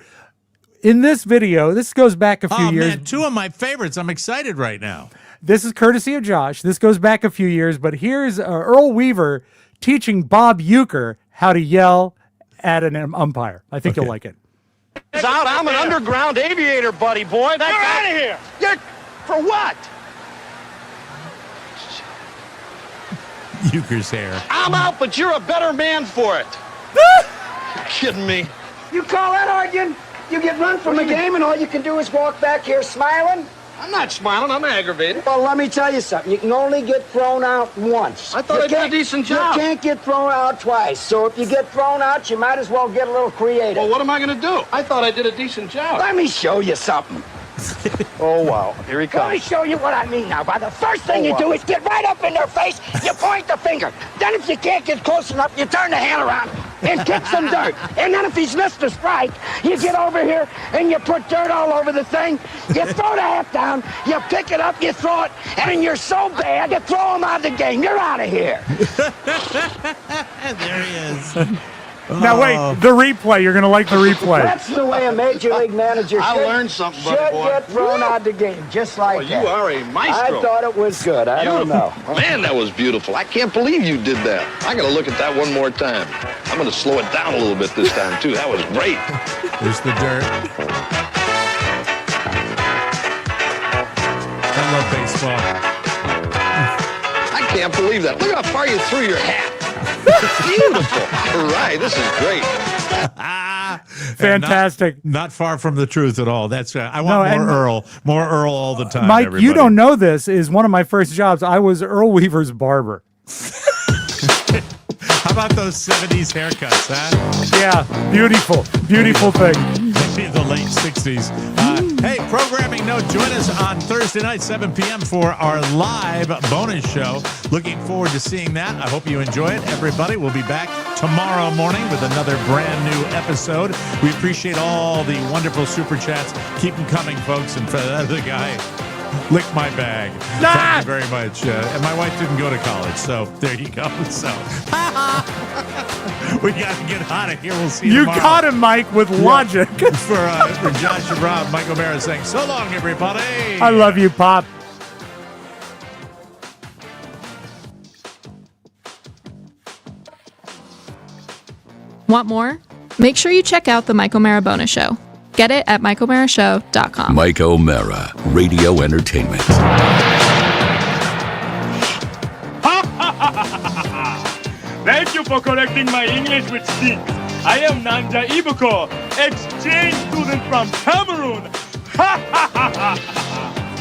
in this video, this goes back a few years. Man, two of my favorites. I'm excited right now. This is courtesy of Josh. This goes back a few years, but here's Earl Weaver teaching Bob Uecker how to yell at an umpire. I think you'll like it. Out. I'm an underground aviator, buddy boy. You're out of here. You're for what? Uecker's hair. I'm out, but you're a better man for it. You're kidding me. You call that arguing? You get run from the game and all you can do is walk back here smiling? I'm not smiling. I'm aggravated. Well, let me tell you something. You can only get thrown out once. I thought I did a decent job. You can't get thrown out twice. So if you get thrown out, you might as well get a little creative. Well, what am I going to do? I thought I did a decent job. Let me show you something. Oh, wow. Here he Let me comes. show you what I mean now. By the first thing you do is get right up in their face, you point the finger. Then if you can't get close enough, you turn the hand around and kick some dirt. And then if he's missed a strike, you get over here and you put dirt all over the thing. You throw the hat down, you pick it up, you throw it, and you're so bad, you throw him out of the game. You're out of here. There he is. Now, wait, the replay. You're going to like the replay. That's the way a major league manager I should, learned something, should buddy boy. get thrown out of the game, just like Oh, that. you are a maestro. I thought it was good. I don't know. Man, that was beautiful. I can't believe you did that. I got to look at that one more time. I'm going to slow it down a little bit this time, too. That was great. There's the dirt. I love baseball. I can't believe that. Look how far you threw your hat. Beautiful. All right, this is great. Fantastic. Not far from the truth at all. That's I want more Earl all the time. Mike, everybody. you don't know this. Is one of my first jobs. I was Earl Weaver's barber. How about those 70s haircuts, huh? Yeah, beautiful thing. Maybe the late 60s. Hey, programming note, join us on Thursday night, 7 p.m. for our live bonus show. Looking forward to seeing that. I hope you enjoy it, everybody. We'll be back tomorrow morning with another brand new episode. We appreciate all the wonderful super chats. Keep them coming, folks. And for the other guy, lick my bag. Thank you very much. And my wife didn't go to college, so there you go. So we got to get out of here. We'll see you tomorrow. You got him, Mike, with logic. For Josh and Rob, Mike O'Mara saying so long, everybody. I love you, Pop. Want more? Make sure you check out the Mike O'Mara Bonus Show. Get it at MikeO'MaraShow.com. Mike O'Mara, Radio Entertainment. Thank you for correcting my English with sticks. I am Nanja Ibuko, exchange student from Cameroon.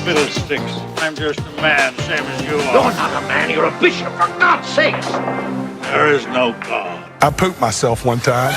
Fiddlesticks. I'm just a man, same as you are. You're not a man, you're a bishop, for God's sakes. There is no God. I pooped myself one time.